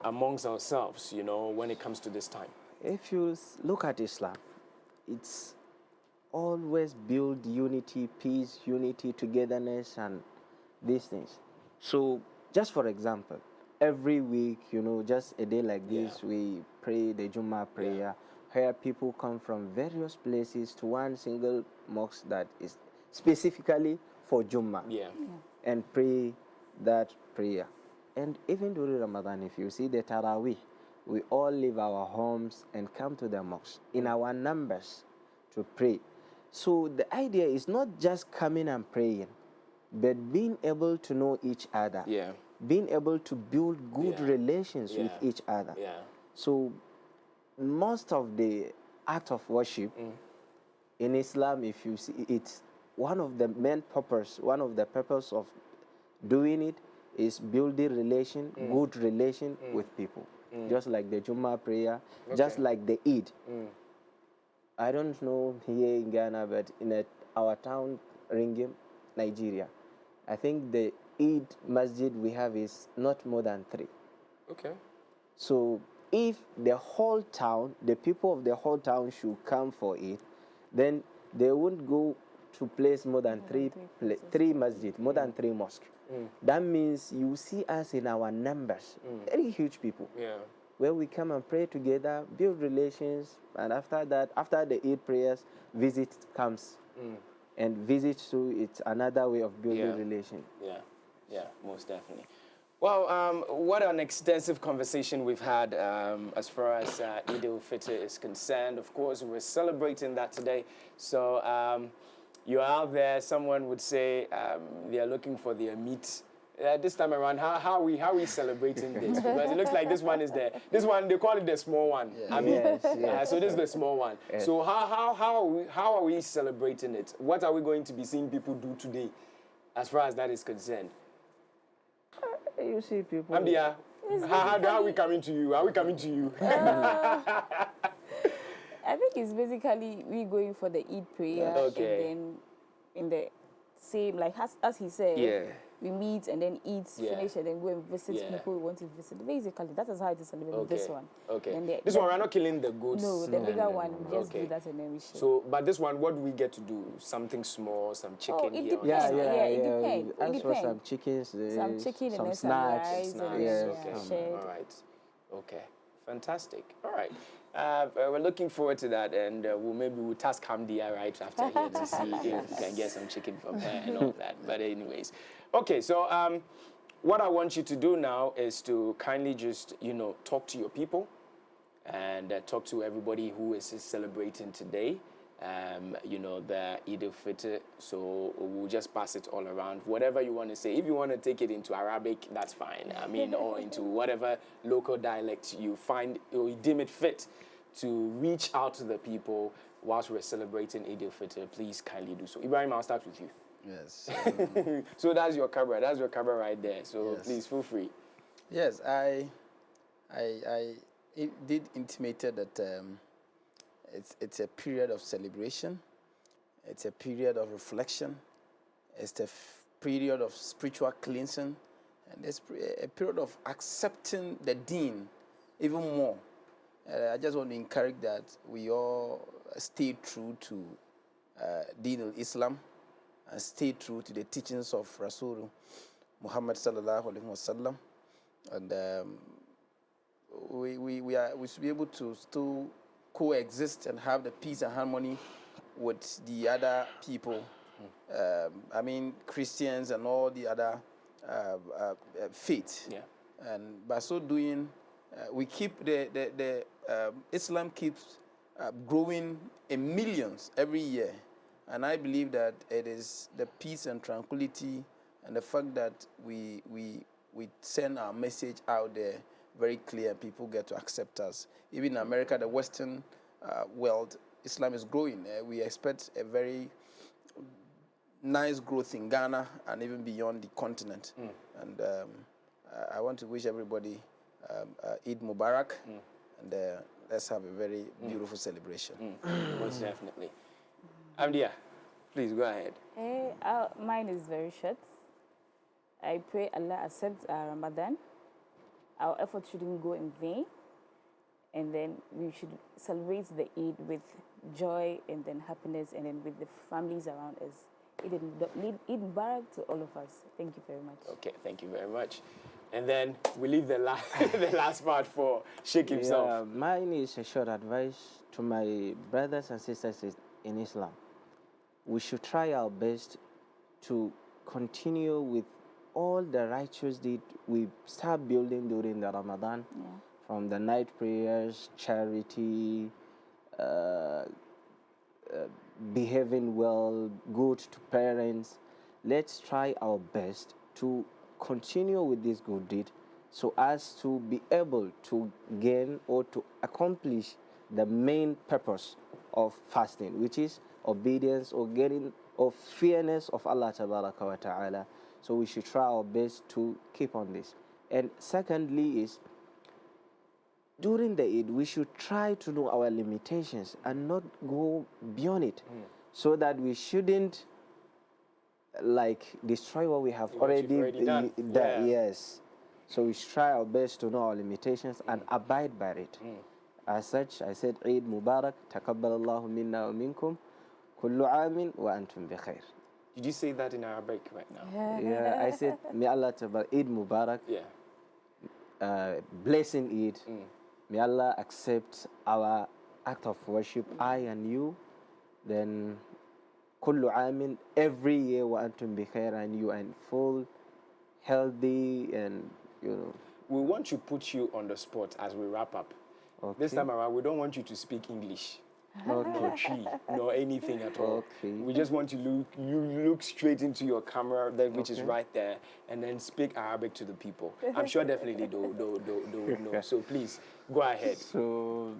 amongst ourselves, when it comes to this time? If you look at Islam, it's always build unity, peace, unity, togetherness, and these things. So just for example, every week, just a day like this, we pray the Jummah prayer, where people come from various places to one single mosque that is specifically for Jummah and pray that prayer. And even during Ramadan, if you see the Taraweeh, we all leave our homes and come to the mosque in our numbers to pray. So the idea is not just coming and praying, but being able to know each other, being able to build good relations with each other. So most of the act of worship in Islam, if you see, it's one of the main purpose, one of the purpose of doing it is building relation, good relation with people. Just like the Jummah prayer, just like the Eid. I don't know here in Ghana, but in our town, Ringim, Nigeria, I think the Eid masjid we have is not more than 3. Okay. So if the whole town, the people of the whole town should come for it, then they won't go to place more than three masjid, more than 3 mosques. That means you see us in our numbers, very huge people. Where we come and pray together, build relations, and after that, after the Eid prayers, visit comes. And visit too, it's another way of building relation. Yeah, most definitely. Well, what an extensive conversation we've had as far as Eid-Al Fitr is concerned. Of course, we're celebrating that today. So you're out there, someone would say they are looking for their meat. This time around, how are we celebrating this? Because it looks like this one, they call it the small one. I mean, so this is the small one. So how are we celebrating it? What are we going to be seeing people do today as far as that is concerned? You see people. Hamdiya, how are we coming to you? Are we coming to you? I think it's basically we going for the Eid prayer and then in the same, like as he said, we meet and then eat, finish, and then go and visit people we want to visit. Basically, that is how it is celebrated. This one. This one, we're not killing the goats. No, the bigger one, we just do that and then we share. So, but this one, what do we get to do? Something small, some chicken it here. Depends. It depends. It depends. For some chickens, some chicken some and snacks. Some rice All right. Okay. Fantastic. All right. We're looking forward to that, and we'll task Hamdiya right after here to see if we can get some chicken from her and all that. But anyways, okay. So what I want you to do now is to kindly just talk to your people and talk to everybody who is celebrating today. The Eid-Al Fitr. So we'll just pass it all around. Whatever you want to say. If you want to take it into Arabic, that's fine. I mean, or into whatever local dialect you find or you deem it fit to reach out to the people whilst we're celebrating Eid-Al Fitr. Please kindly do so. Ibrahim, I'll start with you. Yes. So that's your camera. That's your camera right there. So please feel free. Yes, I did intimate that it's a period of celebration. It's a period of reflection. It's a period of spiritual cleansing. And it's a period of accepting the deen even more. I just want to encourage that we all stay true to Deen al-Islam and stay true to the teachings of Rasul Muhammad sallallahu alaihi wasallam. And we should be able to still coexist and have the peace and harmony with the other people. I mean, Christians and all the other faiths. And by so doing, we keep the Islam keeps growing in millions every year. And I believe that it is the peace and tranquility and the fact that we send our message out there very clear, people get to accept us. Even in America, the Western world, Islam is growing. We expect a very nice growth in Ghana and even beyond the continent. And I want to wish everybody Eid Mubarak, and let's have a very beautiful celebration. Most definitely. Hamdiya, please go ahead. Mine is very short. I pray Allah accepts our Ramadan. Our effort shouldn't go in vain. And then we should celebrate the Eid with joy and then happiness and then with the families around us Eid Mubarak to all of us. Thank you very much. Okay, thank you very much. And then we leave the last the last part for Sheikh himself. Yeah, mine is a short advice to my brothers and sisters in Islam. We should try our best to continue with all the righteous deeds we start building during the Ramadan, from the night prayers, charity, behaving well, good to parents. Let's try our best to continue with this good deed so as to be able to gain or to accomplish the main purpose of fasting, which is obedience or getting of fairness of Allah Tabaraka wa Ta'ala. So we should try our best to keep on this. And secondly is, during the Eid, we should try to know our limitations and not go beyond it, so that we shouldn't like destroy what we have already done. Yes. So we should try our best to know our limitations and abide by it. As such, I said, Eid Mubarak, Takabbalallahu minna wa minkum, kullu amin wa antum bi khair. Did you say that in Arabic right now? Yeah, I said, may Allah Tabarak, Eid Mubarak, blessing Eid. May Allah accept our act of worship, I and you. Then, kullu amin, every year wa antum bi khair, and you and full, healthy, and you know. We want to put you on the spot as we wrap up. Okay. This time around, we don't want you to speak English. Okay. No tree, no anything at all. Okay. We just want you look straight into your camera, which is right there, and then speak Arabic to the people. I'm sure definitely they'll know. So please, go ahead. So,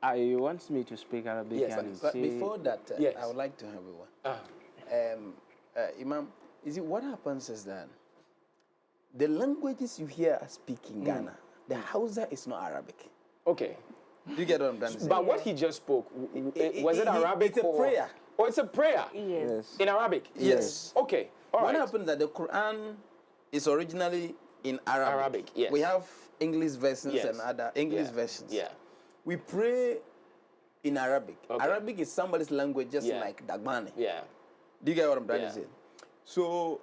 I want me to speak Arabic. Yes, and but say, before that, yes. I would like to have one. Imam, what happens is that the languages you hear us speak in Ghana, the Hausa is not Arabic. Okay. Do you get what I'm trying to say? But what he just spoke, was it Arabic? It's a prayer. Oh, it's a prayer? Yes. In Arabic? Yes. Okay, all right. What happened that the Quran is originally in Arabic. Arabic, yes. We have English versions Yes. and other English versions. Yeah. We pray in Arabic. Okay. Arabic is somebody's language, just Yeah. like Dagbani. Yeah. Do you get what I'm trying Yeah. to say? So,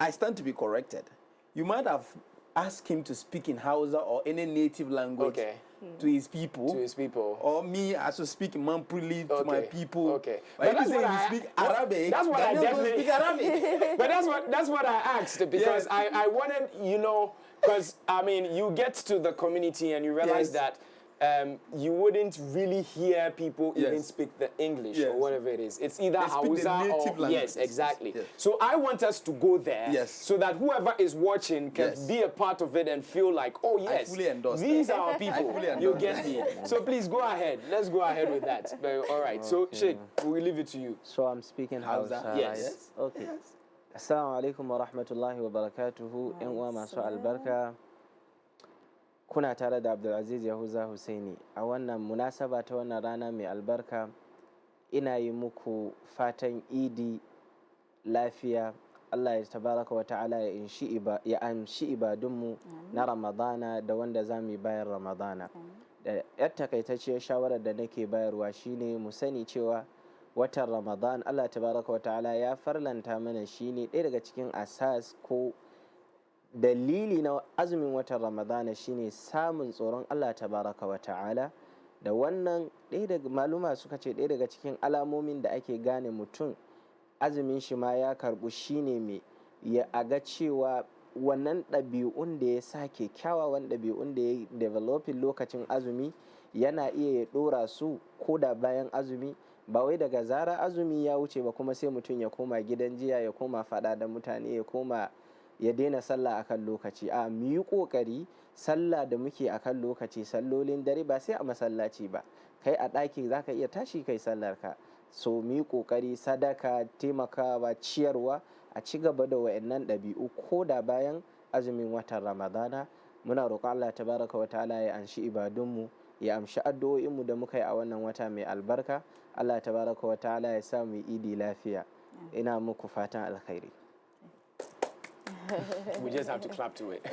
I stand to be corrected. You might have asked him to speak in Hausa or any native language to his people. To his people. Or me, I should speak Mampuli to my people. Okay. But if you say you speak Arabic, that's what I then you're going to definitely speak Arabic. But that's what I asked, because I wanted, because I mean, you get to the community and you realize that you wouldn't really hear people even speak the English or whatever it is. It's either Hausa or yes, exactly. Yes. So I want us to go there, so that whoever is watching can Yes. be a part of it and feel like, oh yes, fully endorse these that. are our I people. fully You endorse get me. So please go ahead. Let's go ahead with that. All right. So Sheikh, we leave it to you. So I'm speaking Hausa. Yes. Okay. Assalamu alaikum wa rahmatullahi wa barakatuhu. Yan uwa masu albarka. Kuna tare da Abdulaziz Yahuza Hussaini. A wannan munasaba ta wannan rana mai albarka, ina yi muku fatan Idi lafiya. Allah ya tabaraka wa ta'ala ya amshi ibadunmu na Ramadana da wanda za mu yi bayan Ramadana. Da yar takaitacciyar shawarar da nake bayarwa shine mu sani cewa watan Ramadan Allah tabaraka wa ta'ala ya farlanta mana shine ɗaya daga cikin asas ko dalili na azumin watan Ramadana shine samun tsoron Allah tabaraka wa ta'ala. Da wannan ɗaya daga maluma suka ce ɗaya daga cikin alamomin da ake gane mutum azumin shi ma ya karɓu shine mai ya aga cewa wannan ɗabi'un da ya sake kyawawan ɗabi'un da ya developing lokacin azumi yana iya ya ɗora su ko da bayan azumi, ba wai daga zara azumi ya wuce ba kuma sai mutum ya koma gidan jiya, ya koma faɗa da mutane, ya koma ya daina sallah akan lokaci. A mu yi ƙoƙari sallah da muke akan lokaci, sallolin dare ba sai a masallaci ba, kai a ɗaki za ka iya tashi kai sallar ka. So mu yi ƙoƙari sadaka, taimakawa, ciyarwa, a ci gaba da wa'annan ɗabi'u ko da bayan azumin watan Ramadana. Muna roƙon Allah tabaraka wa ta'ala ya amshi ibadunmu, ya amshi addu'o'inmu da muka yi a wannan wata mai albarka. Allah tabaraka wa ta'ala ya sa mu yi idi lafiya. Ina muku fatan alkhairi. We just have to clap to it.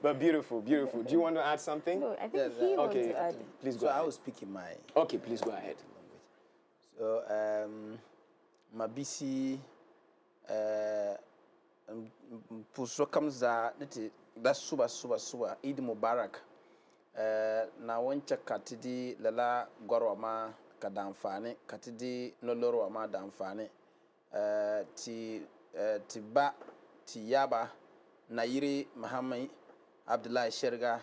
But beautiful, beautiful. Do you want to add something? No, I think he wants to add. Please go So ahead. I will speak in my... Okay, please go ahead. mabisi puso kamza niti da suba Eid Mubarak na wancha katidi lala gwarwama ka da amfani katidi nolorwama da amfani ti ba ti yaba na yiri Muhammad Abdullahi Sherga,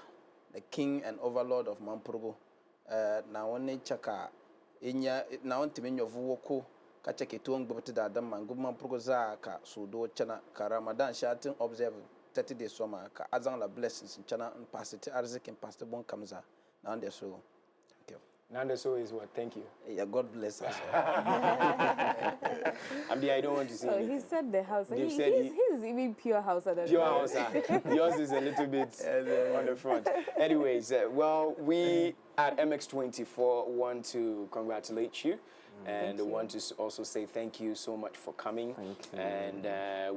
the king and overlord of Mampurgo. Na wani chaka inya na wani timinyo vuwoko ka chake tuong bubati da adam man gub Mampurgo za ka sudo chana ka Ramadan shatin observe 30 days soma ka azang la blessings chana pasiti arzik and pastor bon kamza na wande so. Thank you. Nanda so is what? Thank you. Yeah, God bless us. I don't want to say anything. He said the house. He's even pure house. Pure house. Yours is a little bit on the front. Anyways, well, we at MX24 want to congratulate you. And want to also say thank you so much for coming. Thank you. And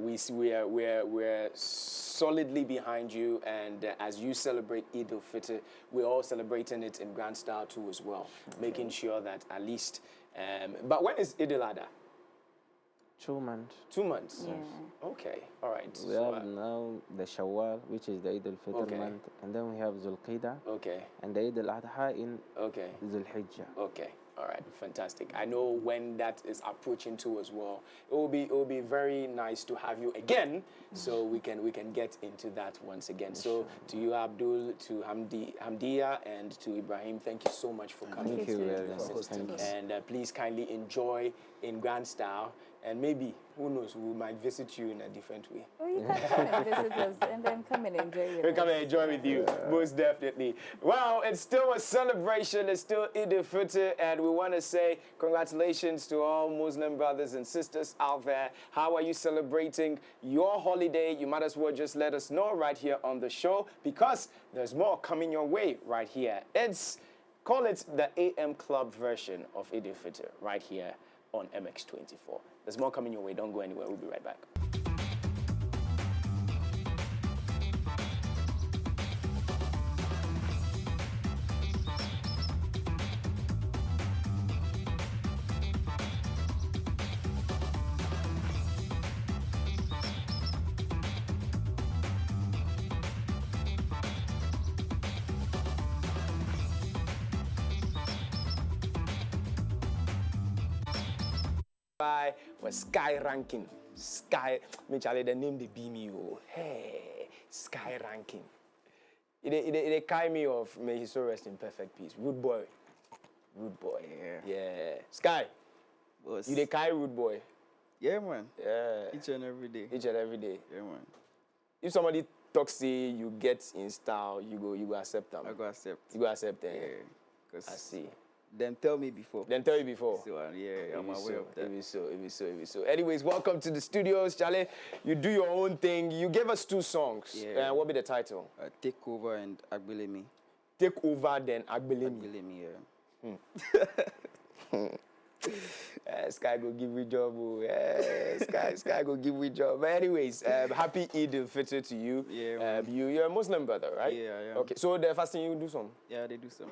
we're solidly behind you. And as you celebrate Eid-Al Fitr, we're all celebrating it in grand style too as well, making sure that at least. But when is Eid al-Adha? 2 months. 2 months. Yeah. Okay. All right. We have now the Shawwal, which is the Eid-Al Fitr month, and then we have Zulqidah. Okay. And the Eid al-Adha in Zulhijjah. Okay. All right, fantastic. I know when that is approaching too as well. It will be very nice to have you again, so we can get into that once again. So to you, Abdul, to Hamdiya, and to Ibrahim, thank you so much for coming. Thank you very much. And please kindly enjoy in grand style. And maybe, who knows, we might visit you in a different way. Oh, you can come and visit us and then come and enjoy with us. We'll come and enjoy with you, most definitely. Well, it's still a celebration. It's still Eid-Al Fitr, and we want to say congratulations to all Muslim brothers and sisters out there. How are you celebrating your holiday? You might as well just let us know right here on the show, because there's more coming your way right here. Call it the AM Club version of Eid-Al Fitr right here on MX24. There's more coming your way. Don't go anywhere. We'll be right back. Was Skyranking. The name they beam you. Hey, Skyranking. It kind me of, may he so rest in perfect peace. Rude boy. Yeah. Sky. Boss. You the Kai rude boy. Yeah, man. Yeah. Each and every day. Yeah, man. If somebody talks to you get in style, you go accept them. I go accept. You go accept them. Yeah. I see. Then tell me before. So, yeah, I'm aware of that. It be so. Anyways, welcome to the studios, Charlie. You do your own thing. You gave us 2 songs. Yeah. What be the title? Take Over and Agbilemi. Take Over, then Agbilemi. Sky go give me job. Sky go give me job. But anyways, happy Eid-Al Fitr to you. Yeah. You're a Muslim brother, right? Yeah, I am. Okay, so the fasting you do some? Yeah, they do some.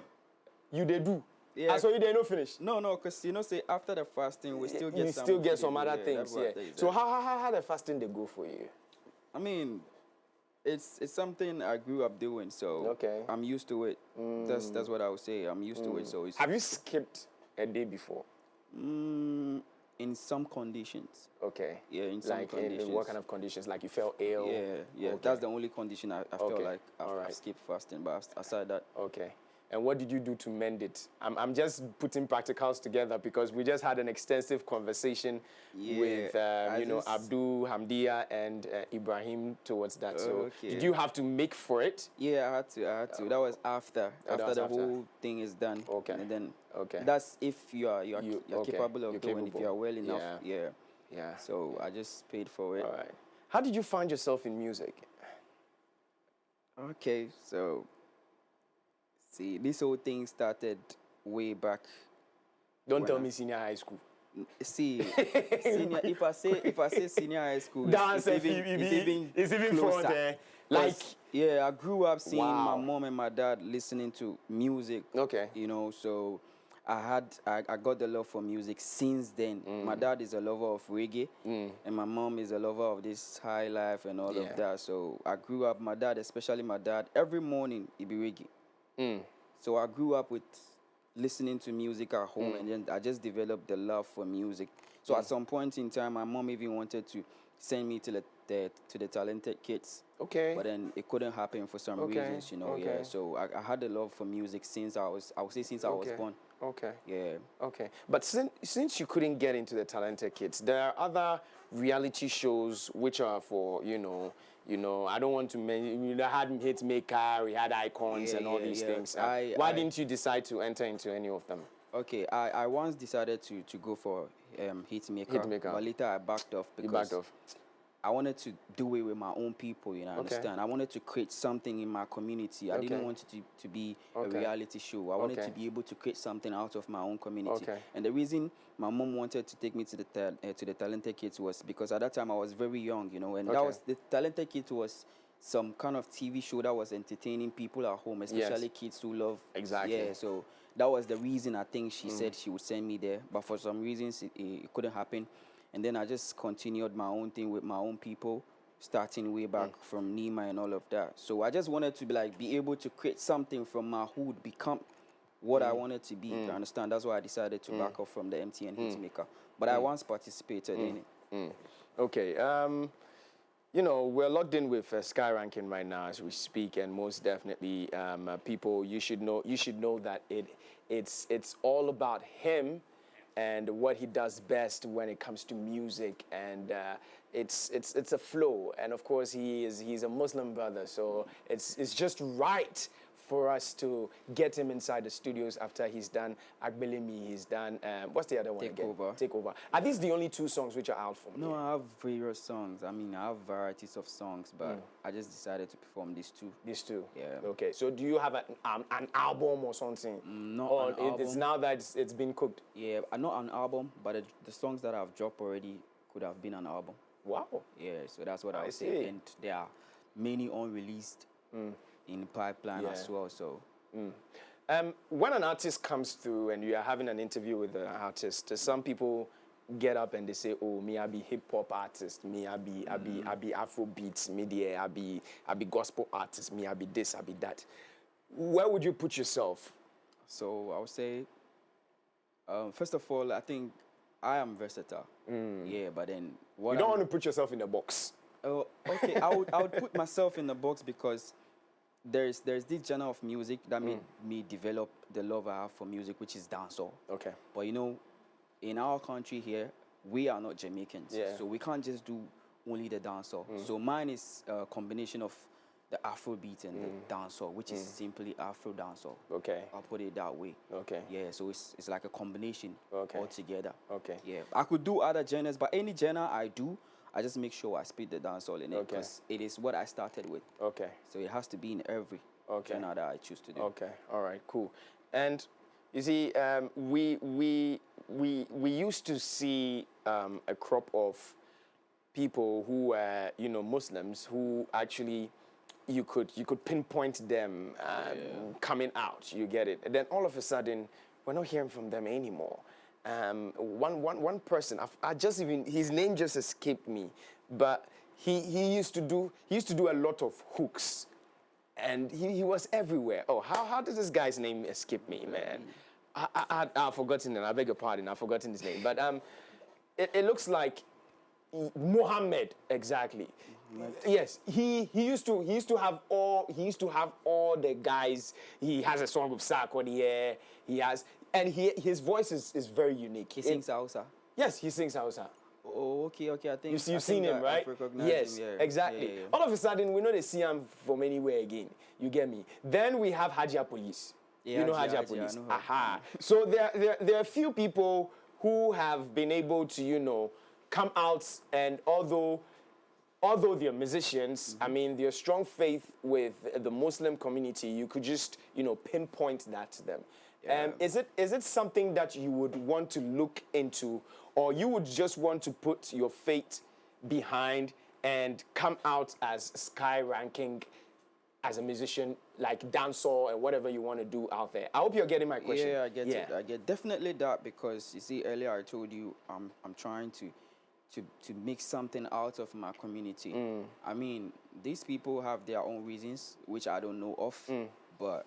You they do? Yeah. So you didn't finish? No, because say after the fasting we still get you some. still get some other things. Yeah. So exactly. how the fasting they go for you? I mean, it's something I grew up doing, so I'm used to it. That's what I would say. I'm used to it. So have you skipped a day before? In some conditions. Okay. Yeah, in some conditions. In what kind of conditions? Like you felt ill? Yeah. Okay. That's the only condition I felt like I've skipped fasting. But aside that. Okay. And what did you do to mend it? I'm just putting practicals together because we just had an extensive conversation with, Abdul, Hamdiya, and Ibrahim towards that. So did you have to make for it? Yeah, I had to. That was after the whole thing is done. Okay. And then that's if you're capable of doing, if you're well enough. Yeah. So I just paid for it. All right. How did you find yourself in music? Okay, so see, this whole thing started way back. Don't tell me senior high school. See, senior, if I say senior high school, it's even closer. Like, yeah, I grew up seeing my mom and my dad listening to music. Okay. So I got the love for music since then. My dad is a lover of reggae, and my mom is a lover of this high life and all of that. So I grew up, my dad, especially my dad, every morning he'd be reggae. So I grew up with listening to music at home, and then I just developed the love for music. So at some point in time, my mom even wanted to send me to the talented kids. Okay. But then it couldn't happen for some reasons, you know. Okay. Yeah. So I had a love for music since I was born. Okay. Yeah. Okay. But since you couldn't get into the talented kids, there are other reality shows which are for, you know, I don't want to mention, you had Hitmaker, we had Icons and all these things. Why didn't you decide to enter into any of them? Okay, I once decided to go for Hitmaker, but later I backed off because I wanted to do it with my own people, you know, understand? I wanted to create something in my community. I didn't want it to be a reality show. I wanted to be able to create something out of my own community. And the reason my mom wanted to take me to the Talented Kids was because at that time I was very young, you know, and that was, the Talented Kids was some kind of TV show that was entertaining people at home, especially kids who love. Yeah, so that was the reason I think she said she would send me there, but for some reasons it couldn't happen. And then I just continued my own thing with my own people, starting way back from Nima and all of that. So I just wanted to be able to create something from my hood, become what I wanted to be. You understand? That's why I decided to back off from the MTN Hitmaker. But I once participated in it. Okay. You know, we're logged in with Skyranking right now as we speak, and most definitely, people, you should know that it's all about him and what he does best when it comes to music, and it's a flow. And of course, he's a Muslim brother, so it's just right for us to get him inside the studios after he's done Agbilimi, he's done, what's the other one again? Take Over. Are these the only 2 songs which are out from No, I have various songs. I mean, I have varieties of songs, but I just decided to perform these 2. These 2? Yeah. Okay, so do you have an album or something? Not or an album. It's now that it's been cooked? Yeah, not an album, but the songs that I've dropped already could have been an album. Wow. Yeah, so that's what I would say. And there are many unreleased in pipeline as well. So, when an artist comes through and you are having an interview with the artist, some people get up and they say, "Oh, me, I be hip hop artist. Me, I be Afro beats. Me, there, I be gospel artist. Me, I be this, I be that." Where would you put yourself? So I would say, first of all, I think I am versatile. Yeah, but then you don't want to put yourself in a box. Okay, I would put myself in the box because there's this genre of music that made me develop the love I have for music, which is dancehall. Okay. But you know, in our country here, we are not Jamaicans, so we can't just do only the dancehall. So mine is a combination of the Afrobeat and the dancehall, which is simply Afro dancehall. Okay. I'll put it that way. Okay. Yeah, so it's like a combination altogether. Okay. Yeah, I could do other genres, but any genre I do, I just make sure I spit the dancehall in it because it is what I started with. Okay. So it has to be in every genre that I choose to do. Okay. All right. Cool. And you see, we used to see a crop of people who were, you know, Muslims who actually you could pinpoint them coming out. You get it. And then all of a sudden, we're not hearing from them anymore. One person, his name just escaped me, but he used to do a lot of hooks, and he was everywhere. Oh, how did this guy's name escape me, man? I've forgotten it. I beg your pardon. I've forgotten his name, but it looks like Muhammad, exactly. Yes, he used to have all the guys. He has a song with Sarkodie. He has. And his voice is very unique. He sings Hausa? Yes, he sings Hausa. Oh, okay, I think... You've seen him, right? Yes, him, exactly. Yeah. All of a sudden, we know they see him from anywhere again. You get me? Then we have Hajia Police. Yeah, you know Hajia Police? Aha. So there are a few people who have been able to, you know, come out, and although they're musicians, I mean, their strong faith with the Muslim community, you could just, you know, pinpoint that to them. Yeah. Is it something that you would want to look into, or you would just want to put your faith behind and come out as Skyranking as a musician, like dancehall and whatever you want to do out there? I hope you're getting my question. Yeah, I get it. I get definitely that, because you see, earlier I told you I'm trying to make something out of my community. I mean, these people have their own reasons, which I don't know of, but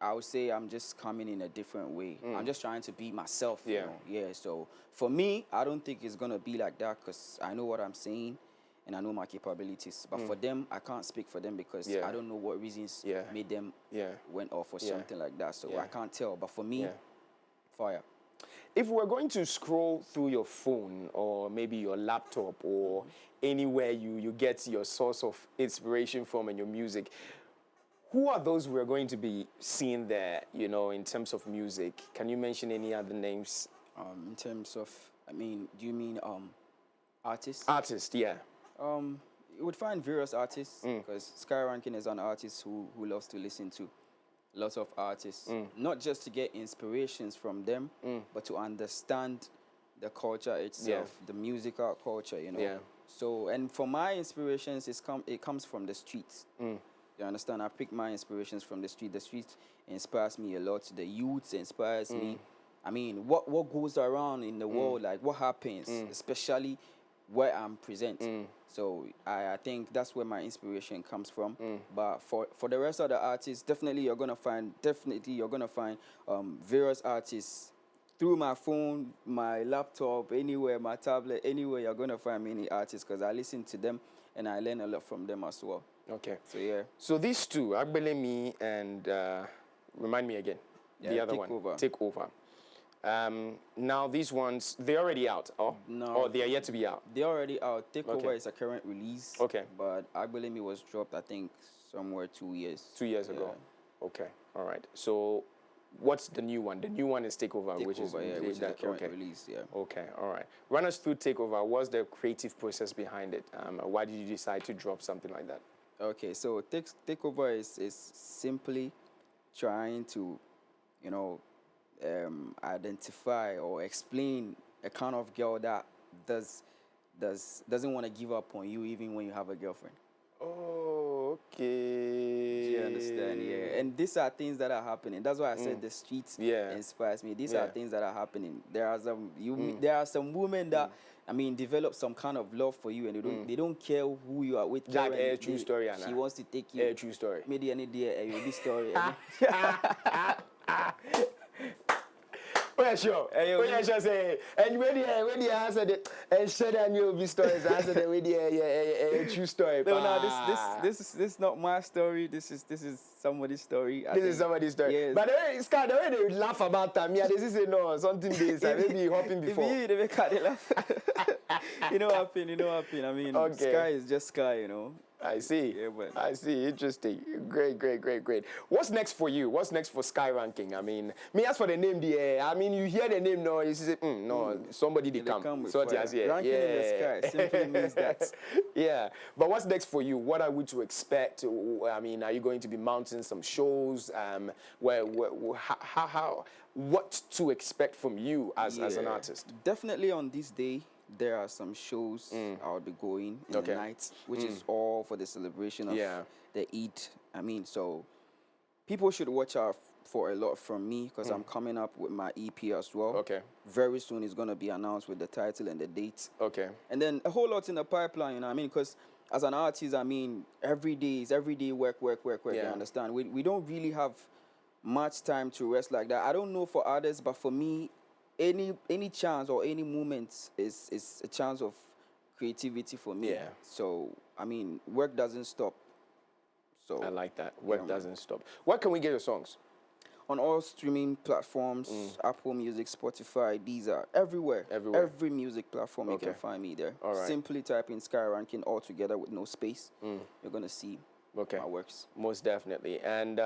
I would say I'm just coming in a different way. I'm just trying to be myself, you know? Yeah, so for me, I don't think it's going to be like that, because I know what I'm saying and I know my capabilities. But for them, I can't speak for them, because I don't know what reasons made them went off or something like that. So I can't tell. But for me, fire. If we're going to scroll through your phone or maybe your laptop or anywhere you get your source of inspiration from in your music, who are those we're going to be seeing there, you know, in terms of music? Can you mention any other names? In terms of, I mean, do you mean artists? Artists, yeah. You would find various artists, because Skyranking is an artist who loves to listen to lots of artists, not just to get inspirations from them, but to understand the culture itself, the musical culture, you know. So, and for my inspirations, it comes from the streets. You understand? I pick my inspirations from the street. The street inspires me a lot. The youth inspires me. I mean, what goes around in the world, like what happens, especially where I'm present. So I think that's where my inspiration comes from. But for the rest of the artists, definitely you're gonna find various artists through my phone, my laptop, anywhere, my tablet, anywhere. You're gonna find many artists, because I listen to them and I learn a lot from them as well. Okay. So yeah. So these two, Agbelemi and remind me again, the other one, Take Over. Now these ones, they're already out, or they are yet to be out? They're already out. Take Over is a current release. Okay. But Agbelemi was dropped, I think, somewhere 2 years. 2 years ago. Okay. All right. So what's the new one? The new one is Take Over, which is the current release. Yeah. Okay. All right. Run us through Take Over. What's the creative process behind it? Why did you decide to drop something like that? Okay. So Take Over is simply trying to, you know, identify or explain a kind of girl that doesn't want to give up on you even when you have a girlfriend. Oh, okay. Do you understand? Yeah. And these are things that are happening. That's why I said the streets inspires me. These are things that are happening. There are some women that, I mean, develop some kind of love for you, and they don't care who you are with. Like a true story, Anna. She wants to take you. A true story. Maybe any day a story. Oh, sure. Oh, yeah, sure. Say, and when you answer it, and said I knew the stories, answer the with a true story. No, this is not my story. This is somebody's story. This is somebody's story. Yes. But it's kind of when they laugh about them. Yeah, this is no something this. Maybe hopping before. If they make they laugh. You know what happen. I mean, Sky is just Sky, you know. I see. Yeah, but I see. Interesting. Great. What's next for you? What's next for Skyranking? I mean, me ask for the name there. I mean, you hear the name, no, you say, no, somebody they come. So ranking in the sky simply means that. Yeah. But what's next for you? What are we to expect? I mean, are you going to be mounting some shows? What to expect from you as an artist? Definitely on this day, there are some shows I'll be going in the night, which is all for the celebration of the Eid. I mean, so people should watch out for a lot from me, because I'm coming up with my EP as well. Okay. Very soon it's going to be announced with the title and the date. Okay. And then a whole lot in the pipeline, you know what I mean? Because as an artist, I mean, every day work, you understand? We don't really have much time to rest like that. I don't know for others, but for me, any chance or any moment is a chance of creativity for me. Yeah. So, I mean, work doesn't stop. So I like that. Work doesn't stop. Where can we get your songs? On all streaming platforms, Apple Music, Spotify, Deezer, everywhere. Every music platform you can find me there. All right. Simply type in Skyranking all together with no space. You're going to see my works. Most definitely. And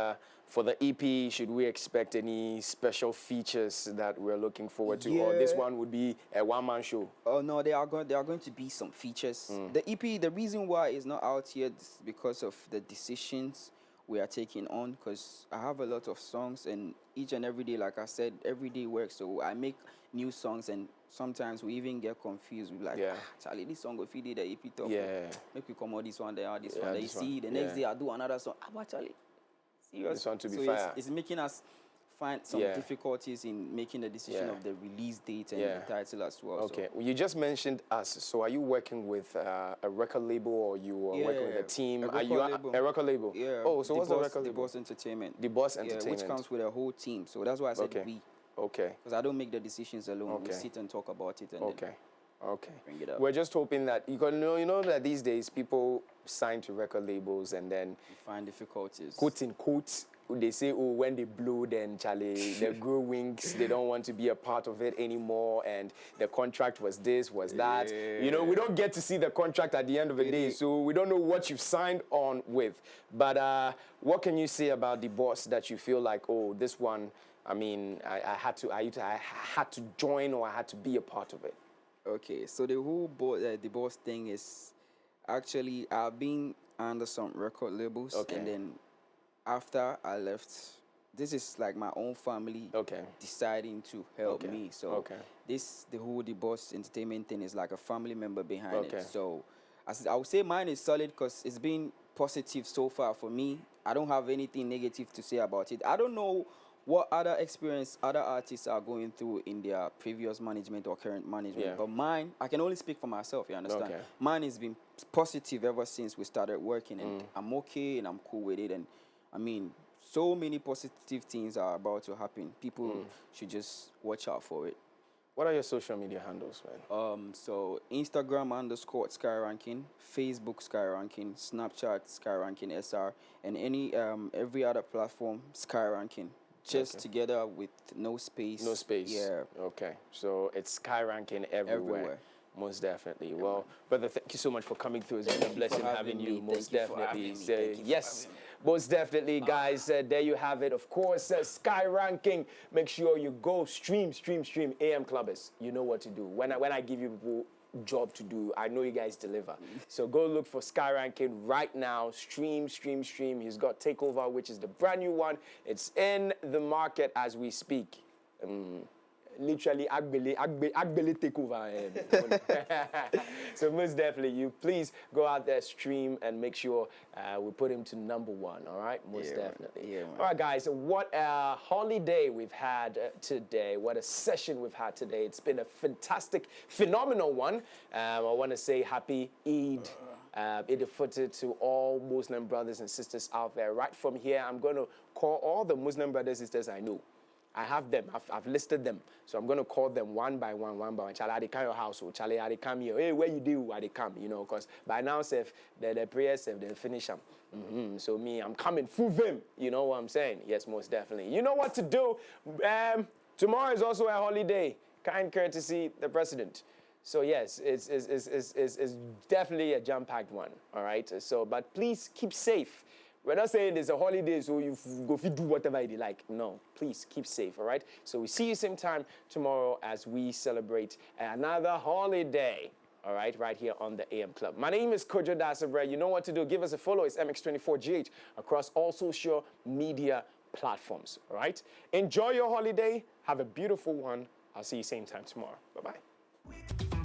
for the EP, should we expect any special features that we're looking forward to? Or this one would be a one-man show? Oh, no, there are going to be some features. The EP, the reason why it's not out yet is because of the decisions we are taking on, because I have a lot of songs, and each and every day, like I said, every day works. So I make new songs, and sometimes we even get confused. We're like, Charlie, this song will feed the EP top. Make we come out this one, there, this one. Then you see, the next day I do another song. But Charlie, serious. This one to be so fire. It's making us find some difficulties in making the decision of the release date and the title as well. Okay, well, you just mentioned us. So are you working with a record label, or you are working with a team? A record label? Yeah. Oh, so what's the record label? The Boss Entertainment. The Boss Entertainment. Which comes with a whole team. So that's why I said we. Okay. Because I don't make the decisions alone. We sit and talk about it and then bring it up. We're just hoping that you know that these days people sign to record labels and then you find difficulties. Quote in quotes. They say, oh, when they blow, then Charlie, they grow wings. They don't want to be a part of it anymore. And the contract was this, was that. You know, we don't get to see the contract at the end of the day. So we don't know what you've signed on with. But what can you say about the Boss that you feel like, oh, this one, I mean, I had to join, or I had to be a part of it? Okay, so the whole the Boss thing is actually, I've been under some record labels. And then after I left, this is like my own family deciding to help me. So the whole Boss Entertainment thing is like a family member behind it. So I would say mine is solid because it's been positive so far for me. I don't have anything negative to say about it. I don't know what other experience other artists are going through in their previous management or current management. But mine, I can only speak for myself, you understand? Mine has been positive ever since we started working, and I'm okay and I'm cool with it. And I mean, so many positive things are about to happen. People should just watch out for it. What are your social media handles, man? So Instagram _ Skyranking, Facebook Skyranking, Snapchat Skyranking SR, and every other platform Skyranking. Just together with no space. No space. Yeah. Okay. So it's Skyranking everywhere. Most definitely. Well, brother, thank you so much for coming through. It's been a blessing having you. Most definitely. Yes. Most definitely, guys. There you have it. Of course, Skyranking. Make sure you go stream. AM Clubbers. You know what to do. When I give you people job to do, I know you guys deliver. So go look for Skyranking right now. Stream. He's got Takeover, which is the brand new one. It's in the market as we speak. Literally, Agbele Takeover. So most definitely, you please go out there, stream, and make sure we put him to #1. All right, most definitely. All right, guys. What a holiday we've had today. What a session we've had today. It's been a fantastic, phenomenal one. I want to say happy Eid. Eid-Al Fitr to all Muslim brothers and sisters out there. Right from here, I'm going to call all the Muslim brothers and sisters I know. I have them. I've listed them. So I'm going to call them one by one. Charlie, I come your house. Charlie, I come here. Hey, where you do? I come, you know, because by now, the prayers, they finish them. So me, I'm coming full vim. You know what I'm saying? Yes, most definitely. You know what to do. Tomorrow is also a holiday. Kind courtesy, the president. So yes, it's definitely a jam-packed one. All right. So, but please keep safe. We're not saying it's a holiday, so you go do whatever you like. No, please keep safe, all right? So we see you same time tomorrow as we celebrate another holiday, all right, right here on the AM Club. My name is Kojo Dasabre. You know what to do. Give us a follow. It's MX24GH across all social media platforms, all right? Enjoy your holiday. Have a beautiful one. I'll see you same time tomorrow. Bye-bye.